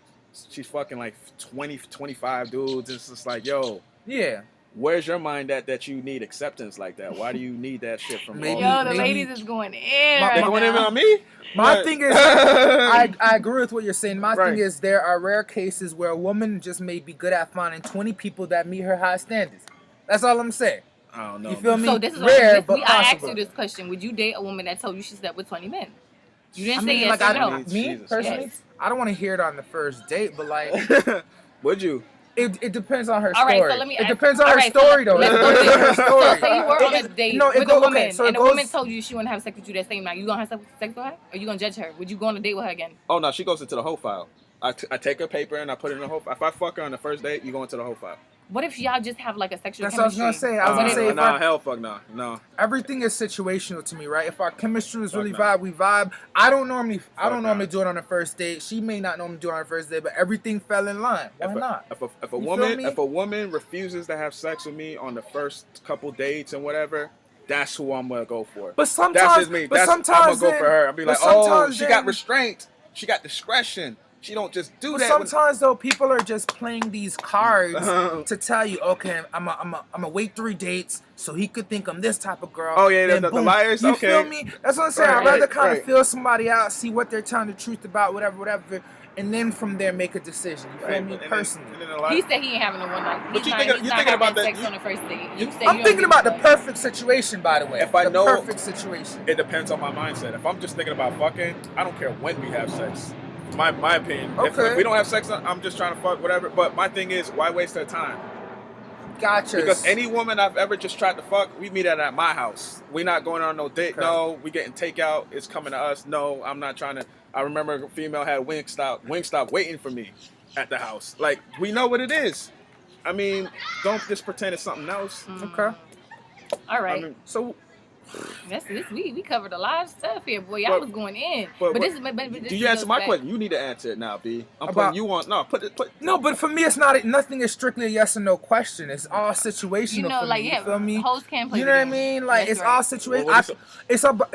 fucking like 20, 25 dudes, it's just like, yo, Yeah. where's your mind that you need acceptance like that? Why do you need that shit from Maybe- all Yo, the maybe- ladies is going in My- right They going in now. on me? My But- thing is, I agree with what you're saying. My Right. thing is, there are rare cases where a woman just may be good at finding 20 people that meet her high standards. That's all I'm saying. I don't know. You feel me? So this is Rare, what but I asked possible. you this question: would you date a woman that told you she slept with 20 men? You didn't I say mean, yes like, or no. mean, me Jesus personally, Christ. I don't want to hear it on the first date, but like, Would you? it depends on her All story. right, so let me it ask- depends on all her right, so story, though. let's It go depends on there. her So story. say you were on a date no, it with go- a woman, okay, so it and the goes- woman told you she wouldn't have sex with you that same night. You gonna have sex with her? Or you gonna judge her? Would you go on a date with her again? Oh no, she goes into the whole file. I take her paper and I put it in the whole file. If I fuck her on the first date, you go into the whole file. What if y'all just have like a sexual That's what I was chemistry? gonna say. I was gonna say, if nah, I- hell fuck no. No. Everything is situational to me, right? If our chemistry is really Fuck we vibe. I don't normally nah. do it on the first date. She may not normally do it on the first date, but everything fell in line. Why If a- not? If a You feel woman me? if a woman refuses to have sex with me on the first couple dates and whatever, that's who I'm gonna go for. But sometimes, That's just me. but I'm gonna sometimes go then- for her. I'll be but like, oh, sometimes she got then- restraint. She got discretion. She don't just do But that. when- sometimes though, people are just playing these cards Uh-huh. to tell you, okay, I'm a wait 3 dates so he could think I'm this type of girl. Oh, yeah, Then the boom. liars? You Okay. feel me? That's what I'm saying. Right, I'd rather right, kind of right. feel somebody out, see what they're telling the truth about, whatever, and then from there make a decision. You feel Right, me? and then- Personally. and then a lot- He said he ain't having a one night. But He's you not, thinking- he's you not thinking having about that- sex you- on the first date. You say I'm you thinking don't about the give a fuck. perfect situation, by the way. If I the know- perfect situation. It depends on my mindset. If I'm just thinking about fucking, I don't care when we have sex. My opinion. If Okay. we don't have sex, I'm just trying to fuck, whatever. But my thing is, why waste their time? Gotcha. Because any woman I've ever just tried to fuck, we meet at my house. We not going on no date. Okay. No, we getting takeout. It's coming to us. No, I'm not trying to. I remember a female had Wingstop waiting for me at the house. Like, we know what it is. I mean, don't just pretend it's something else. Okay. All right. I mean, so That's this. We covered a lot of stuff here, boy. Y'all was going in. But this is. But this do you answer goes my back- question? You need to answer it now, B. I'm About- putting you on. No, put. No, but for me, it's not. Nothing is strictly a yes or no question. It's all situational. You know, for like me, yeah, you feel me? hosts can play. You know what I the game. mean? Like That's it's right. all situational.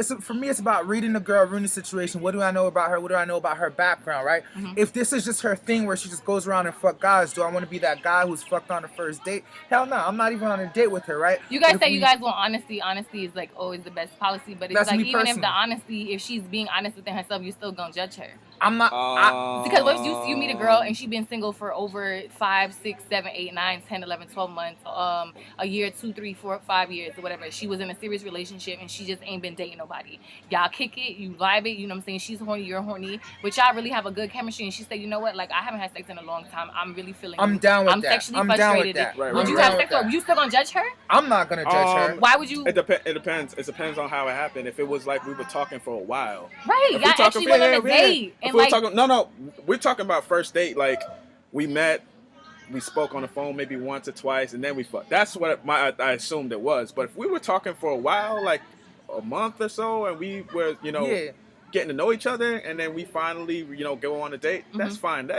Well, For me, it's about reading the girl, reading the situation. What do I know about her? What do I know about her background? Right? Mm-hmm. If this is just her thing where she just goes around and fuck guys, do I want to be that guy who's fucked on the first date? Hell no, I'm not even on a date with her. Right? You guys But if say you guys want honesty. Honesty is like always the best policy. But it's That's like me even if personally. the honesty, if she's being honest within herself, you still gonna judge her. I'm not. Because what if you meet a girl and she been single for over 5, 6, 7, 8, 9, 10, 11, 12 months, a year, 2, 3, 4, 5 years, or whatever. She was in a serious relationship and she just ain't been dating nobody. Y'all kick it, you vibe it, you know what I'm saying? She's horny, you're horny, but y'all really have a good chemistry. And she said, you know what? Like I haven't had sex in a long time. I'm really feeling. I'm down with I'm that. sexually I'm frustrated. down with that. Right, Would right, you right. have Down sex with with her? that. You still gonna judge her? I'm not gonna judge her. Why would you? It depends. It depends on how it happened. If it was like we were talking for a while, Right, If y'all we talking- actually went on a yeah. date If and we were like. talking, no, we're talking about first date. Like we met, we spoke on the phone maybe once or twice, and then we fucked. That's what I assumed it was. But if we were talking for a while, like a month or so, and we were, Yeah. getting to know each other, and then we finally, go on a date, that's fine.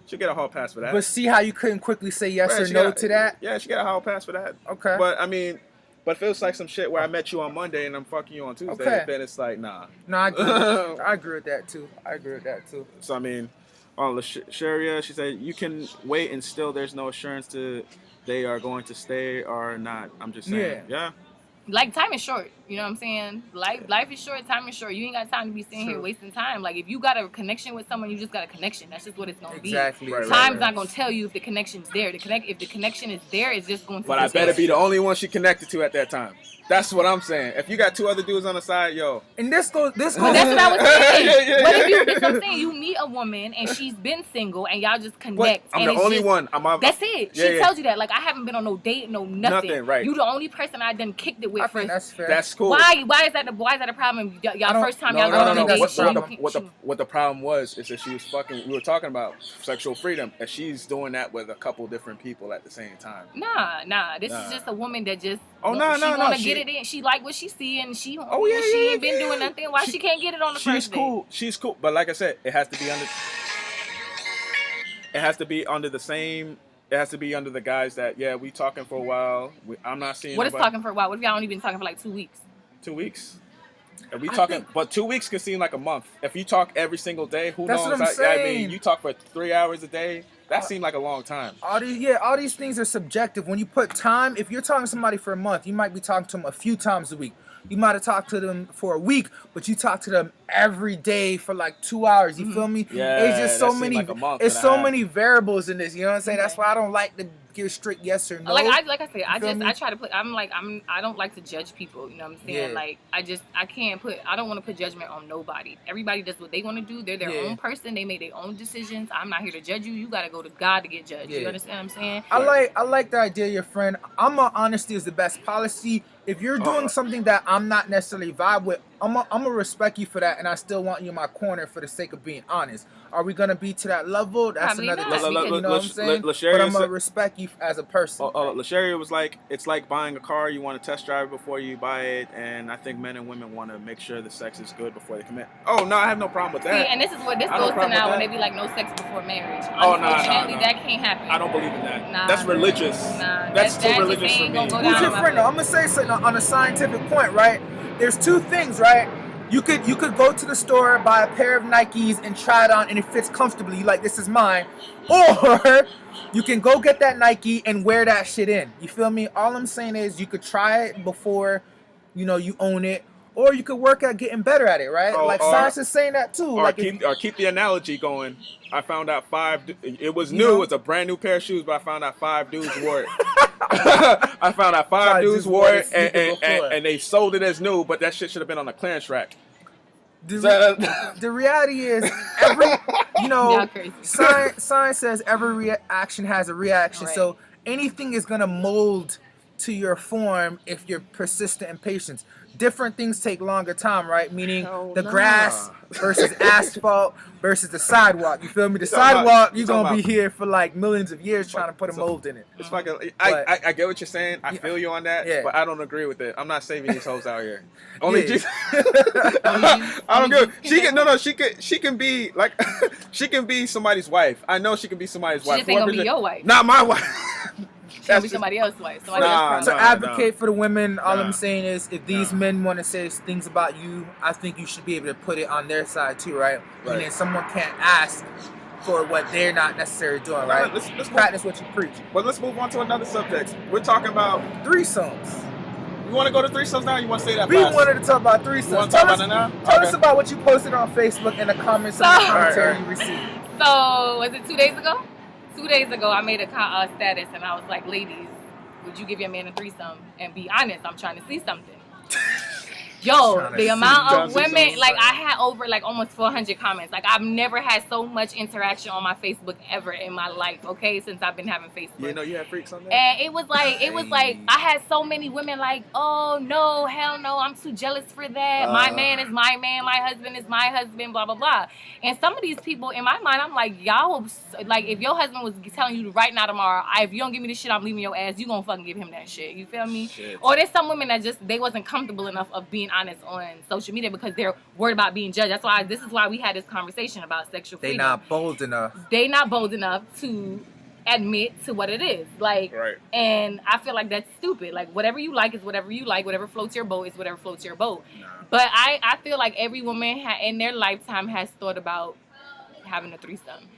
She get a hall pass for that. But see how you couldn't quickly say yes Right, or she no got- to that? Yeah, she got a hall pass for that. Okay. But I mean, but if it was like some shit where I met you on Monday and I'm fucking you on Tuesday, Okay. then it's like nah. No, I agree. I agree with that too. So I mean, Sharia, she said you can wait and still there's no assurance to they are going to stay or not. I'm just saying, yeah. Like time is short, you know what I'm saying? Life is short, time is short. You ain't got time to be sitting here True. wasting time. Like if you got a connection with someone, you just got a connection. That's just what it's gonna Exactly. be. Right, Time's not gonna tell you if the connection's there. If the connection is there, it's just going to. But I better be the only one she connected to at that time. That's what I'm saying. If you got two other dudes on the side, yo. And this goes. But that's what I was saying. Yeah. What if you? That's what I'm saying. You meet a woman and she's been single and y'all just connect. I'm and the it's only just, one. That's it. She tells you that. Like I haven't been on no date, no nothing. Nothing, right. You the only person I done kicked it with I for. think that's fair. That's cool. Why is that a problem? Y'all don't- first time No, y'all no, go no, on no. a date. What the problem was is that she was fucking. We were talking about sexual freedom, and she's doing that with a couple different people at the same time. Nah. This Nah. is just a woman that just. Oh, she no. wanna get it in. She like what she see and she. Oh, yeah, She yeah, ain't been yeah. doing nothing. Why she can't get it on the first date? She's cool. But like I said, it has to be under. It has to be under the same. It has to be under the guys that we talking for a while. I'm not seeing. What is nobody- talking for a while? What if y'all only been talking for like 2 weeks? 2 weeks. And we talking, but 2 weeks can seem like a month. If you talk every single day, who That's knows? what I'm I saying. mean, you talk for 3 hours a day. That seemed like a long time. all these things are subjective. When you put time, if you're talking to somebody for a month, you might be talking to them a few times a week. You might have talked to them for a week, but you talk to them every day for like 2 hours. You feel me? Yeah, it's just so that seemed many. like a month It's and a so half. many variables in this. You know what I'm saying? That's Okay. why I don't like to give straight yes or no. Like I said, feel me? I try to put. I don't like to judge people. You know what I'm saying? Yeah. Like I don't want to put judgment on nobody. Everybody does what they want to do. They're their Yeah. own person. They make their own decisions. I'm not here to judge you. You got to go to God to get judged. You Yeah. understand what I'm saying? I like the idea, your friend. Honesty is the best policy. If you're doing something that I'm not necessarily vibe with, I'm gonna respect you for that, and I still want you in my corner for the sake of being honest. Are we gonna be to that level? That's Probably another not, discussion. because- You know what I'm saying? LaSharia But I'm gonna said- respect you as a person. LaSharia was like, it's like buying a car. You want to test drive before you buy it, and I think men and women want to make sure the sex is good before they commit. Oh no, I have no problem with See, that. and this is what this I don't goes to problem now with when that. they be like no sex before marriage. Oh, no, Unfortunately, no. that can't happen. I don't believe in that. Nah, That's religious. Nah, That's that too just religious for ain't me. gonna go Who's down your my friend? way. I'm gonna say something on a scientific point, right? There's two things, right? You could go to the store, buy a pair of Nikes, and try it on, and it fits comfortably. You like, this is mine. Or you can go get that Nike and wear that shit in. You feel me? All I'm saying is you could try it before, you own it, or you could work at getting better at it, right? Or- science is saying that too. Or Like if keep the analogy going. I found out it was You new. know? It was a brand new pair of shoes, but I found out 5 dudes wore it. I found out 5 dudes wore it, and they sold it as new, but that shit should have been on the clearance rack. the reality is every Y'all crazy. science says every reaction has a reaction. Right. So anything is gonna mold to your form if you're persistent and patient. different things take longer time, right? Meaning Hell the nah. grass versus asphalt versus the sidewalk. You feel me? The You talking about- sidewalk, you you're talking gonna be about- here for like millions of years trying to put a so- mold in it. It's fucking. But- I get what you're saying. I feel you on that. Yeah. But I don't agree with it. I'm not saving these hoes out here. Only Yeah. Jesus. Only I don't Jesus go. can She save can. No, them. no. She can be like. She can be somebody's wife. I know she can be somebody's She wife. just ain't gonna Whoever be it- your wife. Not my wife. She gonna That's be just- somebody else's wife. Somebody Nah, else's To problem. advocate for the women, all Nah. I'm saying is if these Nah. men want to say things about you, I think you should be able to put it on their side too, right? Right. Meaning someone can't ask for what they're not necessarily doing, right? Let's Practice what you preach. But let's move on to another subject. We're talking about. Threesomes. You want to go to threesomes now? Or you want to say that We last? wanted to talk about You threesomes. want to talk about it now? Tell us Okay. about what you posted on Facebook and the comments and the So- commentary Alright. you received. So was it 2 days ago? 2 days ago, I made a status and I was like, ladies, would you give your man a threesome? And be honest, I'm trying to see something. Yo, Trying to the see amount of something. women, like I had over like almost 400 comments. Like I've never had so much interaction on my Facebook ever in my life, okay, since I've been having Facebook. You know you had freaks on there. And it was like I had so many women like, oh no, hell no, I'm too jealous for that. My man is my man, my husband is my husband, blah blah blah. And some of these people in my mind, I'm like, y'all, like if your husband was telling you right now tomorrow, if you don't give me this shit, I'm leaving your ass. You gonna fucking give him that shit. You feel me? Shit. Or there's some women that just they wasn't comfortable enough of being honest on social media because they're worried about being judged. That's why this is why we had this conversation about sexual They freedom. not bold enough. They not bold enough to admit to what it is. Like, Right. and I feel like that's stupid. Like, whatever you like is whatever you like. Whatever floats your boat is whatever floats your boat. Nah. But I feel like every woman in their lifetime has thought about having a threesome.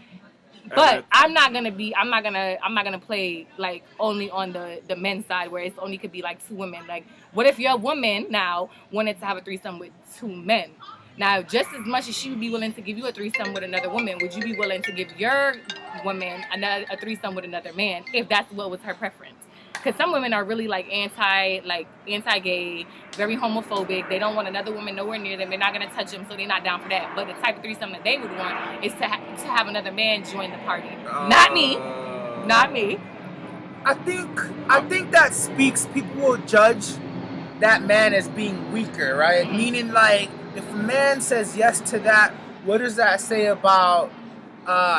But I'm not gonna play like only on the men's side where it's only could be like two women. Like, what if your woman now wanted to have a threesome with two men? Now, just as much as she would be willing to give you a throesome with another woman, would you be willing to give your woman a threesome with another man if that's what was her preference? Because some women are really like anti-gay, very homophobic. They don't want another woman nowhere near them. They're not gonna touch them, so they're not down for that. But the type of threesome that they would want is to have another man join the party. Not me. Not me. I think that speaks. People will judge that man as being weaker, right? Mhm. Meaning, like, if a man says yes to that, what does that say about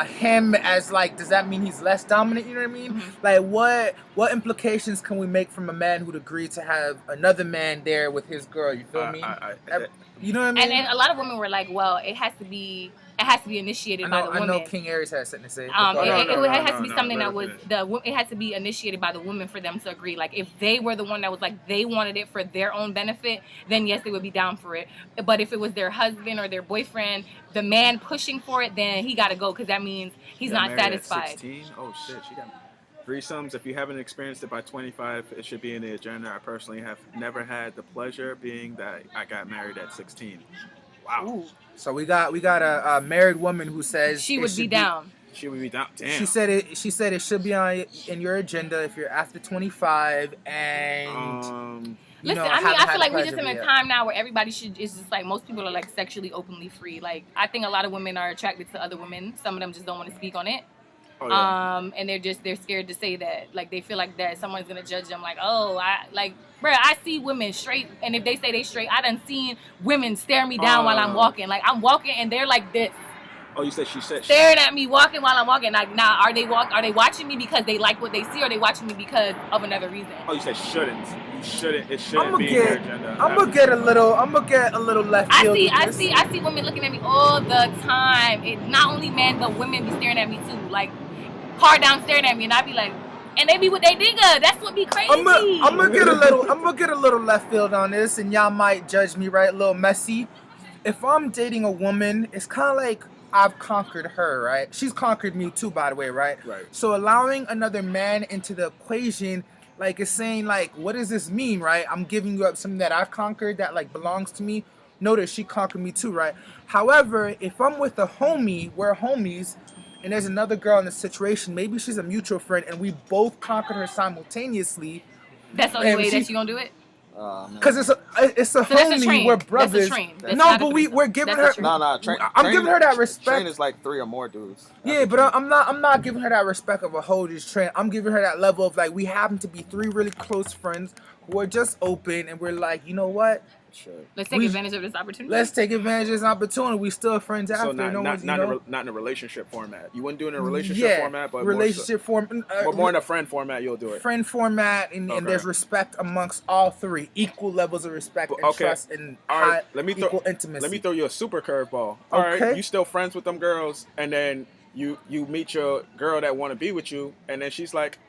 him as, like, does that mean he's less dominant? You know what I mean? Mhm. Like, what implications can we make from a man who'd agree to have another man there with his girl? You feel me? You know what I mean? And a lot of women were like, well, it has to be initiated by the woman. I know King Aries has something to say. It no, has to be no, something let that her was it has to be initiated by the woman for them to agree. Like if they were the one that was like they wanted it for their own benefit, then yes, they would be down for it. But if it was their husband or their boyfriend, the man pushing for it, then he got to go because that means he's not satisfied. 16? Oh shit, she got threesomes. If you haven't experienced it by 25, it should be in the agenda. I personally have never had the pleasure, being that I got married at 16. Wow. Ooh, So we got a married woman who says she it would should be down. She would be down. Damn. She said it should be in your agenda if you're after 25 and you Listen, know, I mean, haven't I had feel like the we're just in pleasure a yet. time now where everybody is just like most people are like sexually openly free. Like I think a lot of women are attracted to other women. Some of them just don't want to speak on it. Oh, yeah. And they're scared to say that. Like they feel like that someone's gonna judge them. Like, oh, bruh, I see women straight, and if they say they straight, I done seen women stare me down while I'm walking. Like I'm walking, and they're like this, Oh, you said she said. staring at me walking while I'm walking. Like, now, are they watching me because they like what they see, or are they watching me because of another reason? Oh, you said shouldn't. You shouldn't. It I'm shouldn't gonna be in your get agenda. I'm gonna get a little left I field. see, with I this. see, I see women looking at me all the time. It not only men, but women be staring at me too, like hard down staring at me, and I be like, and they be with they nigga. That's what be crazy. I'm gonna get a little left field on this, and y'all might judge me, right? A little messy. If I'm dating a woman, it's kind of like I've conquered her, right? She's conquered me too, by the way, right? Right. So allowing another man into the equation, like, it's saying, like, what does this mean, right? I'm giving you up something that I've conquered that, like, belongs to me. Notice she conquered me too, right? However, if I'm with a homie, we're homies, and there's another girl in the situation, maybe she's a mutual friend, and we both conquered her simultaneously, That's the only And way that she- you gonna do it. because it's a So that's a homie, train. we're That's a brothers. train. That's No, not a but threesome. we're giving That's her. a train. I'm giving her that respect. Train is like 3 or more dudes. Yeah, but I'm not giving her that respect of a holders train. I'm giving her that level of, like, we happen to be 3 really close friends who are just open, and we're like, you know what? Shit. Let's take advantage of this opportunity. Let's take advantage of this opportunity. We still friends after. So not no not one's, not, not in a relationship format. You wouldn't do it in a relationship format, but relationship format. But more in a friend format, you'll do it. Friend format, and there's respect amongst all three, equal levels of respect and trust and equal intimacy. Let me throw you a super curveball. All right, you still friends with them girls, and then you meet your girl that want to be with you, and then she's like,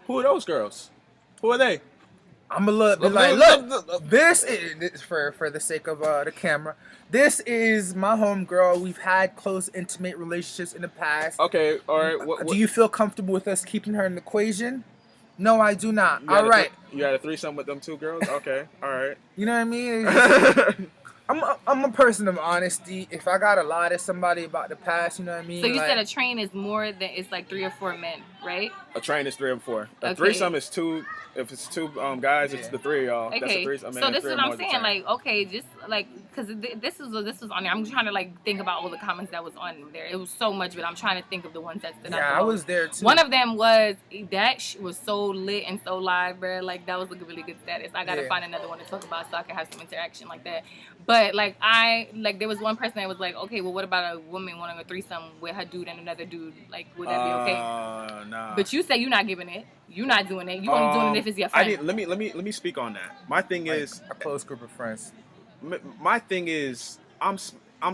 "Who are those girls? Who are they?" I'm a little bit like, look, this is for the sake of the camera. This is my homegirl. We've had close, intimate relationships in the past. Okay, all right. What, do you feel comfortable with us keeping her in the equation? No, I do not. All right. You had a threesome with them two girls? Okay, all right. You know what I mean? I'm a person of honesty. If I gotta lie to somebody about the past, you know what I mean? So you said a train is more than, it's like 3 or 4 men, right? A train is 3 or 4. A threesome is 2. If it's 2 guys, it's the 3 of y'all. Okay. That's a threesome. So this is what I'm saying. Like, okay, just like, because this was on there. I'm trying to like think about all the comments that was on there. It was so much, but I'm trying to think of the ones that stood out. Yeah, I was there too. One of them was that was so lit and so live, bro. Like that was a really good status. I gotta find another one to talk about so I can have some interaction like that. But like there was one person that was like, okay, well, what about a woman wanting a threesome with her dude and another dude? Like, would that be okay? Nah. But you say you're not giving it. You're not doing it. You only doing it if it's your friend. Let me speak on that. My thing is a close group of friends. My thing is I'm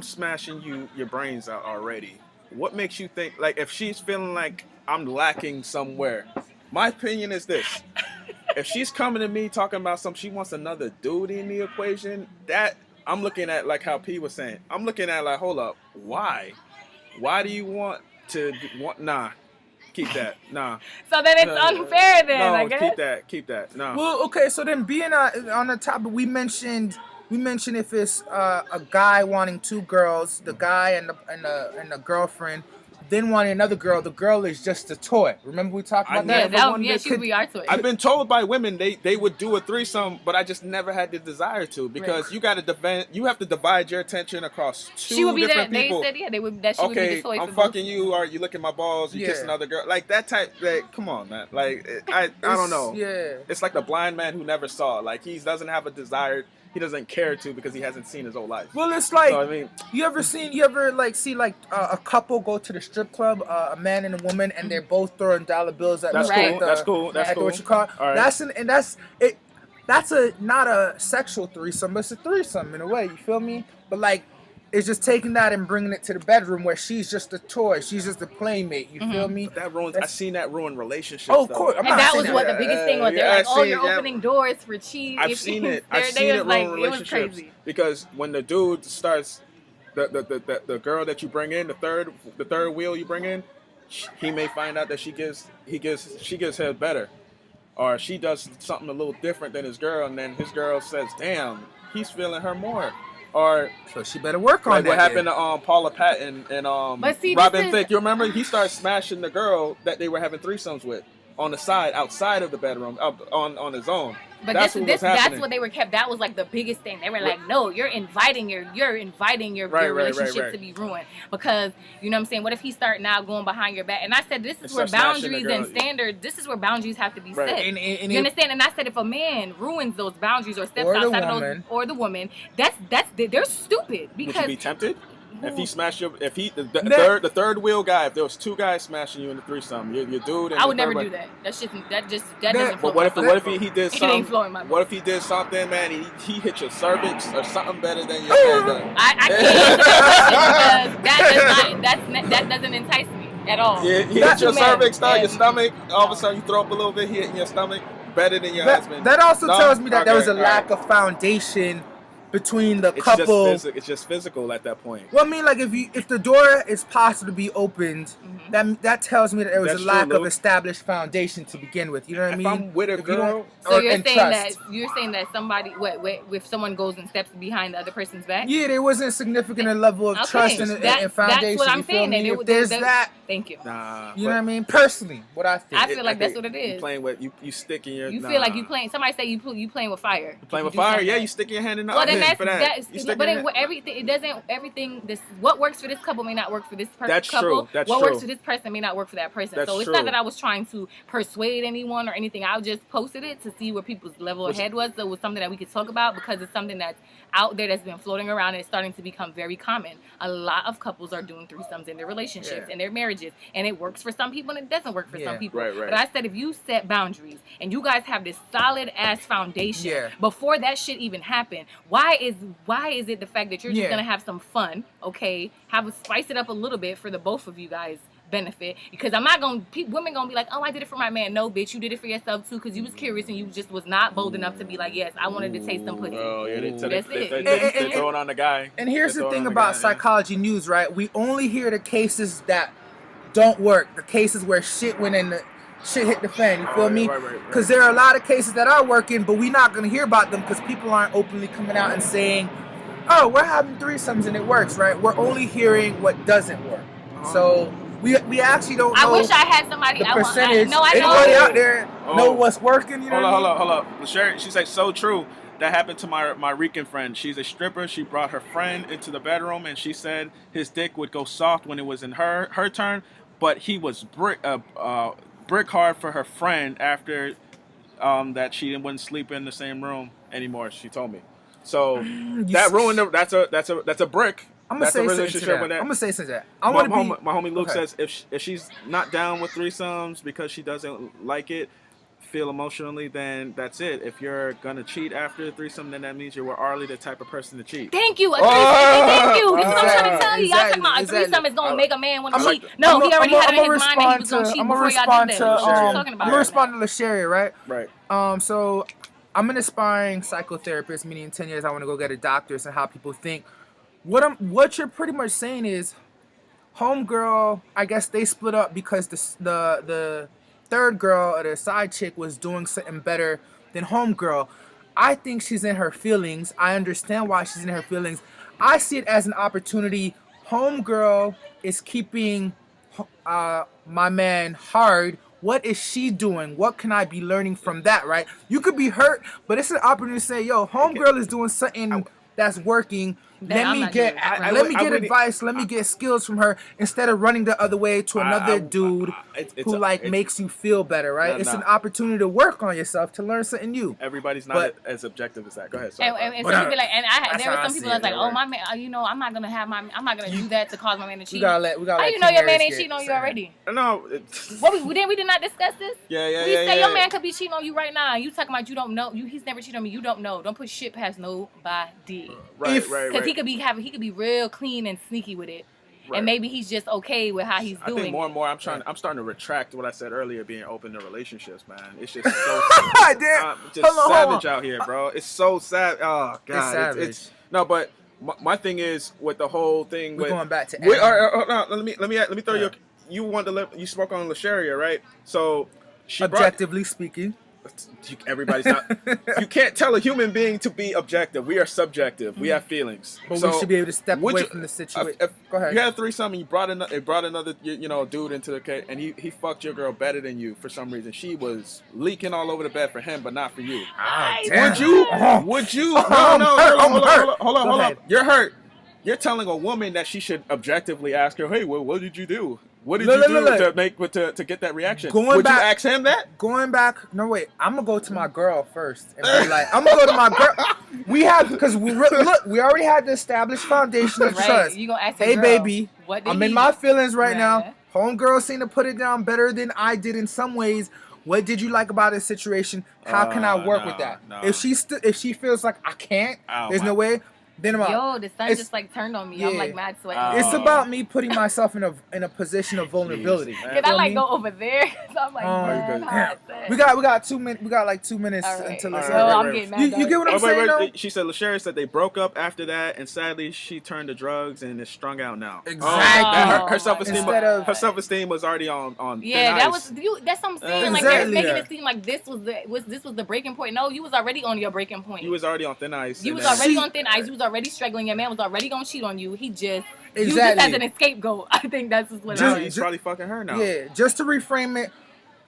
smashing your brains out already. What makes you think like if she's feeling like I'm lacking somewhere? My opinion is this. If she's coming to me talking about she wants another dude in the equation, that I'm looking at like how P was saying. I'm looking at like, hold up, why? Why do you want to nah? Keep that. Nah. So then it's unfair then, no, I guess. Keep that. No. Well, okay, so then being on the topic, we mentioned if it's a guy wanting 2 girls, the guy and the girlfriend, then wanting another girl, the girl is just a toy. Remember we talked about that? Yeah, she would be our toy. I've been told by women they would do a threesome, but I just never had the desire to because you have to divide your attention across 2 different people. They said would be the toy. I'm fucking you, or you licking my balls, you kiss another girl, like that type. Like, come on, man. Like I don't know. Yeah, it's like the blind man who never saw. Like he doesn't have a desire. He doesn't care to because he hasn't seen his whole life. Well, it's like, so, I mean, you ever see a couple go to the strip club, a man and a woman, and they're both throwing dollar bills at That's cool. That's cool. What you call it. All right. That's not a sexual threesome, but it's a threesome in a way. You feel me? But like, it's just taking that and bringing it to the bedroom where she's just a toy. She's just a playmate. You feel me? But that ruins. I've seen that ruin relationships. Oh, of course. And that was what the biggest thing was. They're like, you're opening doors for cheat. I've seen it. I've seen it ruin relationships. It was crazy. Because when the dude starts, the girl that you bring in, the third wheel you bring in, he may find out that she gives head better, or she does something a little different than his girl, and then his girl says, "Damn, he's feeling her more." Or so she better work on that. What happened to Paula Patton and Robin Thicke? You remember he started smashing the girl that they were having threesomes with on the side, outside of the bedroom, on his own. But that's what they were kept. That was like the biggest thing. They were like, no, you're inviting your relationship to be ruined because you know what I'm saying. What if he start now going behind your back? And I said this is where boundaries and standards. This is where boundaries have to be set. And you understand? And I said if a man ruins those boundaries or steps outside of those, or the woman, they're stupid. Because would you be tempted? If he smashed the third wheel guy, if there was 2 guys smashing you in the threesome, your dude and I would never do that. That doesn't. But what if he did something? It ain't flowing my boat. What if he did something, man? He hit your cervix or something better than your head. I can't answer that question because that doesn't entice me at all. Yeah, he hit your cervix, your stomach. All of a sudden, you throw up a little bit, hitting your stomach better than your husband. That also tells me that there was a lack of foundation between the couple. It's just physical at that point. Well, I mean, like if the door is possible to be opened, that tells me that there was a lack of established foundation to begin with. You know what I mean? If I'm with a girl, so you're saying that somebody, if someone goes and steps behind the other person's back? Yeah, there wasn't a significant level of trust and foundation. That's what I'm saying. If there's that, thank you. Nah, you know what I mean? Personally, what I think. I feel like that's what it is. You playing with you stick in your. You feel like you playing. Somebody say you playing with fire. You playing with fire? Yeah, you stick your hand in the oven. that's for that. that's. You sticking But it? everything, it doesn't. Everything. This what works for this couple may not work for this That's couple. true. That's what true. works for this person may not work for that person. That's so it's true. not that I was trying to persuade anyone or anything. I just posted it to see where people's level of head was. So it was something that we could talk about because it's something that's out there that's been floating around and it's starting to become very common. A lot of couples are doing threesomes in their relationships, in their marriages, and it works for some people and it doesn't work for some people. Right. But I said if you set boundaries and you guys have this solid ass foundation before that shit even happened, why is it the fact that you're just gonna have some fun, okay? Spice it up a little bit for the both of you guys benefit, because I'm not gonna women gonna be like, oh, I did it for my man. No, bitch, you did it for yourself too, because you was curious and you just was not bold enough to be like, yes, I wanted to taste some pussy. Oh yeah, That's they throw it on the guy. And here's the thing about psychology news, right? We only hear the cases that don't work, the cases where shit went in the shit hit the fan. You feel me? Because there are a lot of cases that are working, but we're not gonna hear about them because people aren't openly coming out and saying, oh, we're having threesomes and it works, right? We're only hearing what doesn't work. So we actually don't know. I wish I had somebody. The percentage. I know. Anybody out there know what's working? You know hold up. Sherry, she's like, so true. That happened to my Rican friend. She's a stripper. She brought her friend into the bedroom, and she said his dick would go soft when it was in her turn, but he was brick hard for her friend after that she wouldn't sleep in the same room anymore. She told me. So that ruined. That's a brick. I'm gonna say something to that. I'm gonna say something to that. My homie Luke says if she's not down with threesomes because she doesn't like it, feel emotionally, then that's it. If you're gonna cheat after a threesome, then that means you're already the type of person to cheat. Thank you. Thank you. This is what I'm trying to tell you. Y'all talking about a threesome is gonna make a man want to cheat. No, he already had it in his mind that he was gonna cheat before y'all did that. I'm gonna respond to LaSherry, right? Right. So I'm an aspiring psychotherapist, meaning in 10 years I want to go get a doctorate and how people think. What you're pretty much saying is, homegirl, I guess they split up because the third girl or the side chick was doing something better than homegirl. I think she's in her feelings. I understand why she's in her feelings. I see it as an opportunity. Homegirl is keeping my man hard. What is she doing? What can I be learning from that, right? You could be hurt, but it's an opportunity to say, yo, homegirl is doing something that's working. Let me get advice. Let me get skills from her instead of running the other way to another dude who makes you feel better, right? It's an opportunity to work on yourself, to learn something new. Everybody's not as objective as that. Go ahead. Sorry. And so people like, there were some people that's like, oh, my man, I'm not gonna do that to cause my man to cheat. We gotta let you know your man ain't cheating on you already. No. We did not discuss this. Yeah. We say your man could be cheating on you right now. You talking about you don't know. He's never cheated on me. You don't know. Don't put shit past nobody. Right. Because he could be real clean and sneaky with it, and maybe he's just okay with how he's doing. I think more and more I'm starting to retract what I said earlier, being open to relationships, man. It's just so savage out here, bro. It's so sad. Oh god, it's no, but my thing is with the whole thing. We're going back to. Let me throw you. You spoke on LaSharia, right? So objectively speaking. Everybody's not. You can't tell a human being to be objective. We are subjective. We have feelings. But we should be able to step away from the situation. Go ahead. You had a threesome and you brought another dude into the case, and he fucked your girl better than you for some reason. She was leaking all over the bed for him, but not for you. Would you? No. Hold on. You're hurt. You're telling a woman that she should objectively ask her, hey, well, what did you do? What did you do to get that reaction? Would you ask him that? Going back, no wait. I'm gonna go to my girl first and be like, I'm gonna go to my girl. Because we already had the established foundation of trust. You gonna ask hey, girl, baby, I'm in my feelings right now. Homegirl seemed to put it down better than I did in some ways. What did you like about this situation? How can I work with that? No. If she feels like I can't, there's no way. Then the sun just turned on me. Yeah. I'm like mad sweating. It's about me putting myself in a position of vulnerability. Can I go over there? So I'm like, we got 2 minutes. We got 2 minutes until it's over. I'm getting mad. You get what I'm saying? Though? She said LaSherry said they broke up after that, and sadly she turned to drugs and is strung out now. Exactly. Her self-esteem was already on. Yeah, that's what I'm saying. Like they're making it seem like this was the breaking point. No, you was already on your breaking point. You was already on thin ice. You was already on thin ice. You was already struggling. Your man was already gonna cheat on you. He just used this as an scapegoat. I think that's just what he's probably fucking her now. Yeah, just to reframe it,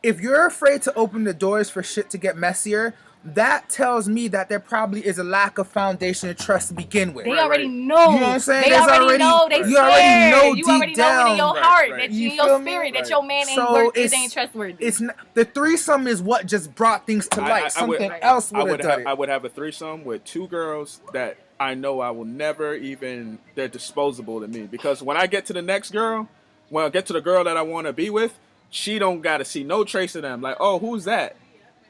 if you're afraid to open the doors for shit to get messier, that tells me that there probably is a lack of foundation of trust to begin with. They Right, already right. know. You know what I'm saying? They There's already already- know. They you swear. already know You deep already know it in your down. heart, Right, that You in your feel me? spirit, that Right. your man ain't So worth it, it's ain't trustworthy. It's not, the threesome is what just brought things to light. I would- Something else I would have would done have it. I would have a threesome with 2 girls that I know I will never even, they're disposable to me, because when I get to the next girl, when I get to the girl that I want to be with, she don't got to see no trace of them. Like, oh, who's that?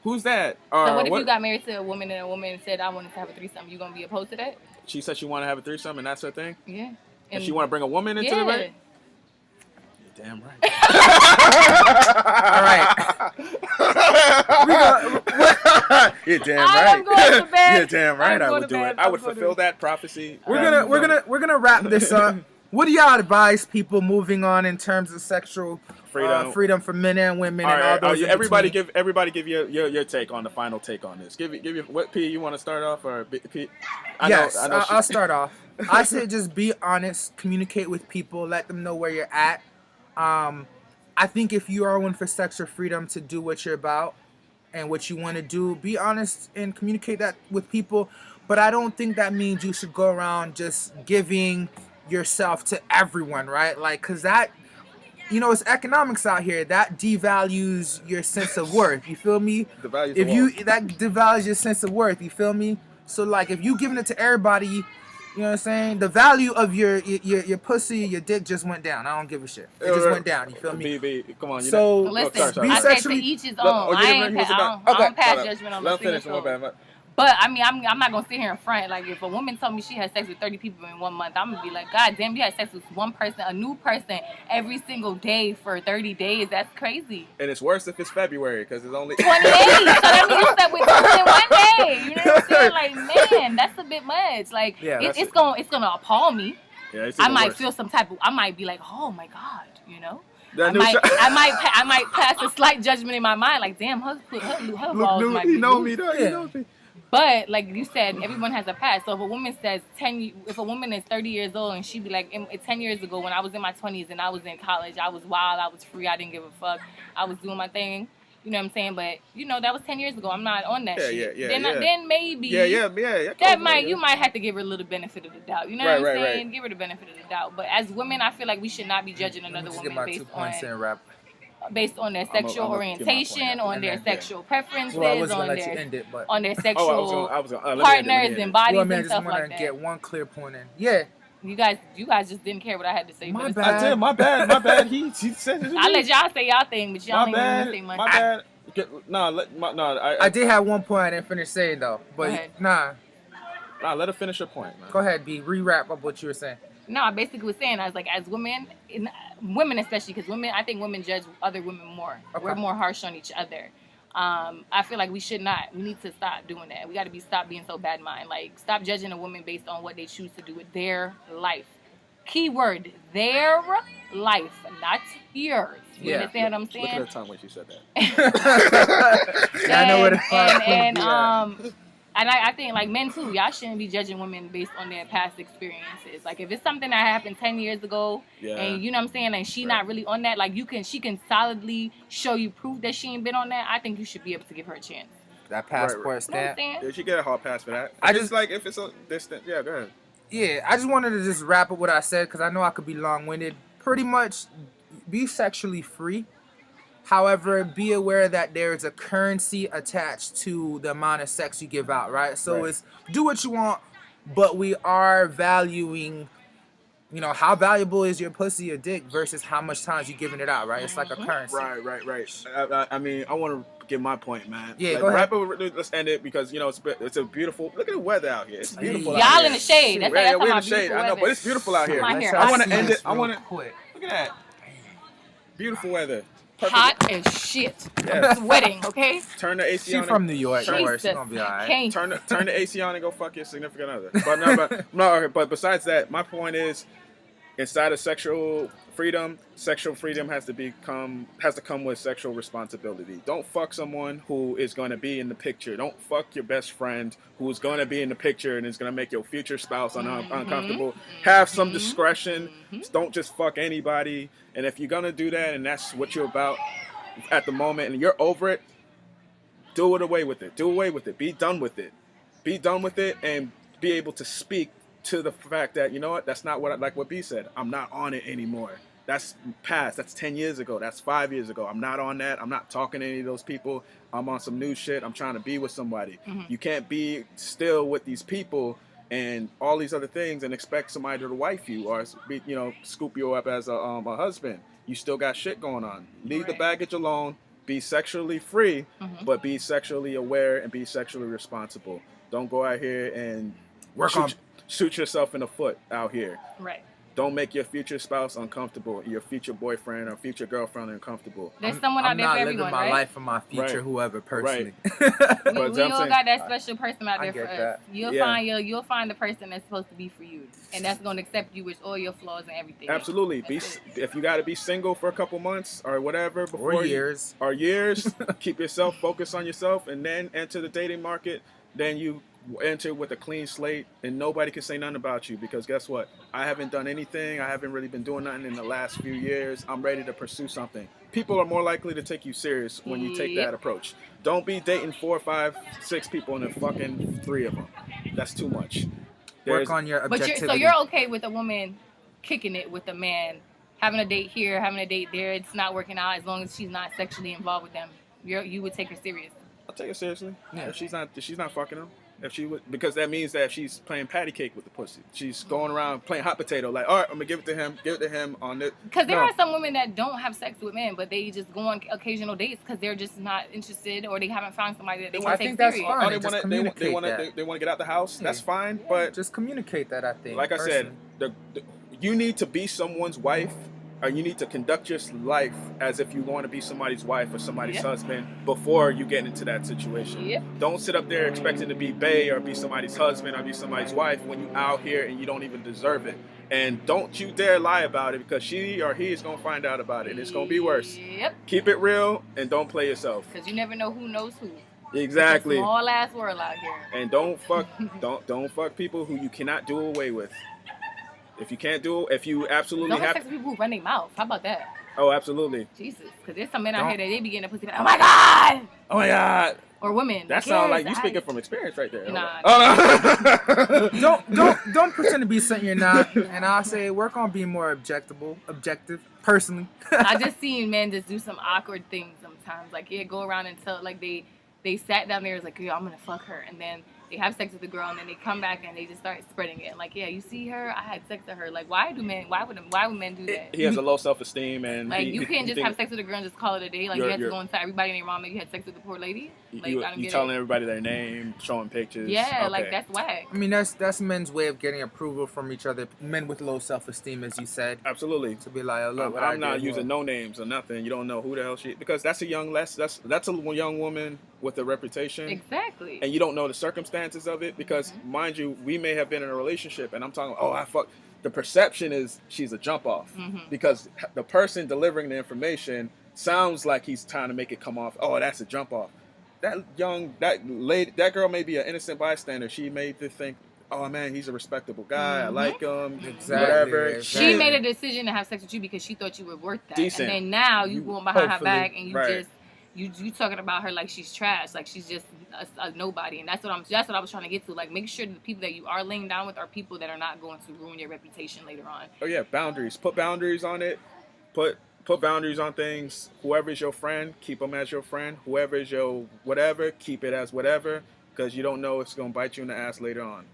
Who's that? Or So what if you got married to a woman and a woman said, I wanted to have a threesome? You gonna be opposed to that? She said she want to have a threesome and that's her thing, Yeah. and she want to bring a woman into the race. You're damn right. All right. You're damn I right. am going to bed. You're damn right. I'm I going would to do bed. it. I I'm would going to fulfill bed. that prophecy. We're gonna wrap this up. What do y'all advise people moving on in terms of sexual freedom for men and women All and all right, those? In everybody between? give your take on the final take on this. Give you what, P, you want to start off, or P? Yes, I know I'll start off. I say just be honest, communicate with people, let them know where you're at. I think if you are one for sexual freedom to do what you're about and what you want to do, be honest and communicate that with people. But I don't think that means you should go around just giving yourself to everyone, right? Like, cause that, it's economics out here that devalues your sense of worth. You feel me? Devalues If the you world. that devalues your sense of worth. You feel me? So like, if you giving it to everybody, you know what I'm saying? The value of your pussy, your dick just went down. I don't give a shit. It just went down. You feel me? B, come on. So Listen, Be I say to sexually- each his Look, own. you I didn't ain't know he was pa- about- I don't pass Let judgment on him the finish. single My soul. bad. But I mean, I'm not gonna sit here in front. Like, if a woman told me she had sex with 30 people in 1 month, I'm gonna be like, God damn, you had sex with one person, a new person, every single day for 30 days. That's crazy. And it's worse if it's February, because it's only 28. So that means you slept with 2 in 1 day. You know what I'm saying? Like, man, that's a bit much. Like, Yeah, it's gonna appall me. Yeah, it's I even might worse. feel some type of. I might be like, oh my God, you know. That I new might, shot- I might pass a slight judgment in my mind, like, damn, her balls might be he know loose. me, though. Yeah. He knows me. But like you said, everyone has a past. So if a woman says if a woman is 30 years old and she be like, 10 years ago when I was in my 20s and I was in college, I was wild, I was free, I didn't give a fuck, I was doing my thing. You know what I'm saying? But that was 10 years ago. I'm not on that shit. Yeah. Then maybe Yeah. you might have to give her a little benefit of the doubt. You know what I'm saying? Right. Give her the benefit of the doubt. But as women, I feel like we should not be judging Let me another just get woman my 2 based points on in rap. their sexual I'ma get my point orientation, out. on And their then, yeah. sexual preferences, Well, I was gonna on let you their end it, but on their sexual I was gonna let me end it, partners and bodies well, man, and just stuff wanna like that. get one clear point in. Yeah, You guys just didn't care what I had to say. My but it's bad. I did. My bad. He said it. I let y'all say y'all thing, but y'all My ain't bad. even say much. My bad. I did have one point I didn't finish saying though, Go but ahead. nah. Let her finish her point, man. Go ahead, B. Re-wrap up what you were saying. No, I basically was saying, I was like, as women especially, because I think women judge other women more. Okay. We're more harsh on each other. I feel like we should not. We need to stop doing that. We got to stop being so bad mind. Like, stop judging a woman based on what they choose to do with their life. Keyword, their life, not yours. You Yeah. understand what I'm Look saying? at her tongue when she said that. I know where the fuck And I think, like, men too, y'all shouldn't be judging women based on their past experiences. Like, if it's something that happened 10 years ago, Yeah. and you know what I'm saying, and she not really on that, like, she can solidly show you proof that she ain't been on that, I think you should be able to give her a chance. that passport Right. You know what I'm stamp. saying? Yeah, she get a hard pass for that. I Just just- like if it's a distant. Yeah, go ahead. Yeah, I just wanted to just wrap up what I said because I know I could be long-winded. Pretty much, be sexually free. However, be aware that there is a currency attached to the amount of sex you give out, right? So Right. it's do what you want, but we are valuing, how valuable is your pussy or dick versus how much times you giving it out, right? It's like a currency. Right. I mean, I want to give my point, man. Yeah, Like, go ahead. wrap it, let's end it because it's a beautiful. Look at the weather out here. It's beautiful. Y'all out Y'all here. in the shade. That's Yeah, that's we're in the my shade. beautiful I know, weather. but it's beautiful out here. My hair. Let's I want see to end this it. I real want to quick. look at that. Beautiful weather. Perfect. Hot as shit. Yeah. I'm sweating, okay? Turn the AC She on. from New York. Don't worry, Jesus, she's gonna be all right. can't. Turn the AC on and go fuck your significant other. But no. But besides that, my point is, inside of sexual freedom has to come with sexual responsibility. Don't fuck someone who is going to be in the picture. Don't fuck your best friend who is going to be in the picture and is going to make your future spouse uncomfortable. Have some discretion. Don't just fuck anybody. And if you're going to do that and that's what you're about at the moment and you're over it, Do it away with it. Do away with it. Be done with it. Be done with it, and be able to speak to the fact that, you know what, that's not what like what B said. I'm not on it anymore. That's past. That's 10 years ago. That's 5 years ago. I'm not on that. I'm not talking to any of those people. I'm on some new shit. I'm trying to be with somebody. You can't be still with these people and all these other things and expect somebody to wife you or be, scoop you up as a husband. You still got shit going on. Leave the baggage alone. Be sexually free, but be sexually aware and be sexually responsible. Don't go out here and shoot yourself in the foot out here. Right. Don't make your future spouse uncomfortable, your future boyfriend or future girlfriend uncomfortable. There's someone out there for everyone, I'm not living my right? life for my future, whoever, personally. We all got that special person out there for us. that. You'll find the person that's supposed to be for you, and that's going to accept you with all your flaws and everything. Absolutely. If you got to be single for a couple months or whatever before or years, keep yourself focused on yourself, and then enter the dating market. Then you enter with a clean slate, and nobody can say nothing about you, because guess what? I haven't done anything. I haven't really been doing nothing in the last few years. I'm ready to pursue something. People are more likely to take you serious when you take that approach. Don't be dating 4, 5, 6 people and then fucking 3 of them. That's too much. Work on your objectivity. So you're okay with a woman kicking it with a man, having a date here, having a date there. It's not working out as long as she's not sexually involved with them. You would take her serious. I'll take her seriously. Yeah. If she's not fucking them. If she would, because that means that she's playing patty cake with the pussy. She's going around playing hot potato. Like, all right, I'm gonna give it to him on this. Because there are some women that don't have sex with men, but they just go on occasional dates because they're just not interested, or they haven't found somebody that they want to take serious. Fine. Oh, they want to get out the house. Yeah. That's fine, but just communicate that. I think. Like I said, you need to be someone's wife. Or you need to conduct your life as if you want to be somebody's wife or somebody's husband before you get into that situation. Yep. Don't sit up there expecting to be bae or be somebody's husband or be somebody's wife when you're out here and you don't even deserve it. And don't you dare lie about it, because she or he is going to find out about it. And it's going to be worse. Yep. Keep it real and don't play yourself. Because you never know who knows who. Exactly. It's a small ass world out here. And don't fuck people who you cannot do away with. If you can't do it, if you absolutely don't have sex with people who run their mouth. How about that? Oh, absolutely. Jesus, because there's some men out here that they be getting a pussy like, oh my god. Oh my god. Or women. That sounds like you speaking from experience right there. Nah. Oh, no. don't pretend to be something you're not. And I'll say work on being more objective. Personally. I just seen men just do some awkward things sometimes. Like go around and tell like they sat down there and was like, yo, I'm gonna fuck her, and then they have sex with the girl, and then they come back and they just start spreading it. Like, yeah, you see her? I had sex with her. Like, why would men do that? He has a low self-esteem, and like you can't just have sex with a girl and just call it a day. Like you have to go and tell everybody in your mom that you had sex with the poor lady. Like you telling everybody their name, showing pictures. Yeah, like that's whack. I mean, that's men's way of getting approval from each other. Men with low self-esteem, as you said. Absolutely. To be like, oh, look, I'm not using no names or nothing. You don't know who the hell she, because that's a young woman with a reputation. Exactly. And you don't know the circumstances of it, because mind you, we may have been in a relationship and I'm talking, the perception is she's a jump off, because the person delivering the information sounds like he's trying to make it come off, oh, that's a jump off. That girl may be an innocent bystander. She may think, oh man, he's a respectable guy. I like him. Exactly. Whatever. She made a decision to have sex with you because she thought you were worth that. Decent. And then now you going behind her back and you right. You talking about her like she's trash, like she's just a nobody. And that's what I was trying to get to. Like, make sure the people that you are laying down with are people that are not going to ruin your reputation later on. Oh yeah, boundaries. Put boundaries on it. Put boundaries on things. Whoever is your friend, keep them as your friend. Whoever is your whatever, keep it as whatever, because you don't know if it's going to bite you in the ass later on.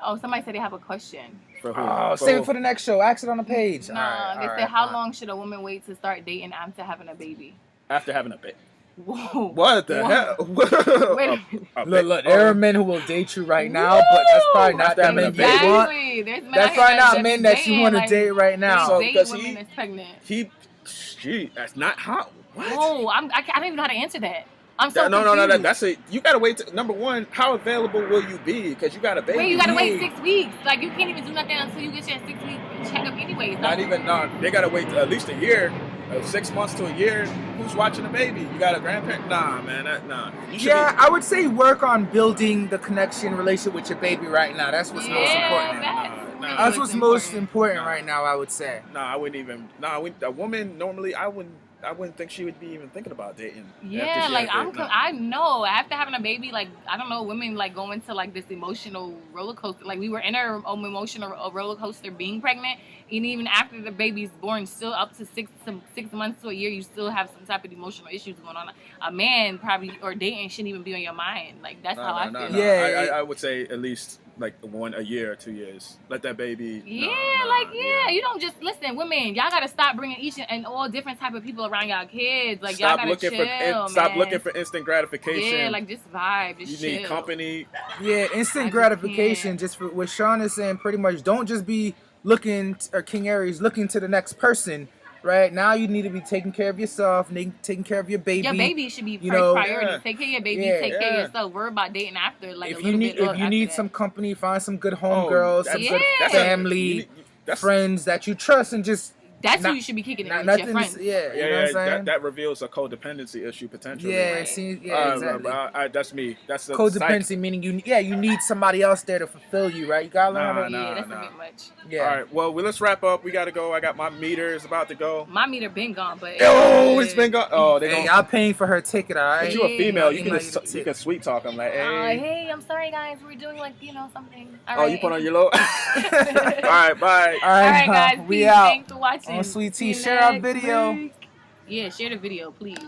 Oh, somebody said they have a question. For who? Oh, save it for the next show. Ask it on the page. They said, how long should a woman wait to start dating after having a baby? After having a baby. Whoa. What the hell? Wait a minute. Look, there are men who will date you right now, but that's probably not the men you want. That's probably not men that you want to date right now. So, date women that's pregnant. That's not how. What? Oh, I don't even know how to answer that. I'm so no. confused. That's it. You gotta wait. Number one, how available will you be? Because you got a baby. Wait, you gotta wait 6 weeks. Like, you can't even do nothing until you get your 6-week checkup anyways. Not even. No, they gotta wait at least a year. 6 months to a year. Who's watching the baby? You got a grandparent? Nah, man. Nah. I would say work on building the connection, relationship with your baby right now. That's what's most important. That's what's most important right now, I would say. Nah, I wouldn't even. Nah, a woman normally, I wouldn't I wouldn't think she would be even thinking about dating. Yeah, after she like had a baby. I know after having a baby, like I don't know, women like go into like this emotional roller coaster. Like we were in a emotional roller coaster being pregnant, and even after the baby's born, still up to 6 months to a year, you still have some type of emotional issues going on. A man probably or dating shouldn't even be on your mind. Like that's how I feel. Yeah. I would say at least like a year or 2 years. Let that baby. You don't just listen, women. Y'all gotta stop bringing each and all different type of people around y'all kids. Like Stop y'all gotta looking chill, stop man. looking for instant gratification. Yeah, like just vibe, just You chill. need company. Yeah, instant gratification. Just for what Sean is saying, pretty much. Don't just be looking or King Aries looking to the next person. Right now, you need to be taking care of yourself, taking care of your baby. Your baby should be first priority. Take care of your baby. Take care of yourself. Worry about dating after. Like if you need some company, find some good homegirls, some good family, friends that you trust, and just. That's who you should be kicking it with, your friends. You know what I'm saying? That reveals a codependency issue potentially. Yeah, exactly. That's me. That's a codependency, meaning you need somebody else there to fulfill you, right? You gotta learn how to. That's a bit much. Yeah. All right. Well, let's wrap up. We gotta go. I got my meter is about to go. My meter been gone, but it's been gone. Oh, y'all paying for her ticket, all right? But you a female, you can sweet talk. I'm like, hey. Hey, I'm sorry, guys. We're doing something. All right. Oh, you put on your low. All right. Bye. All right, guys. We out. Thanks for watching. UnSweet Tea, share our video. Yeah, share the video, please.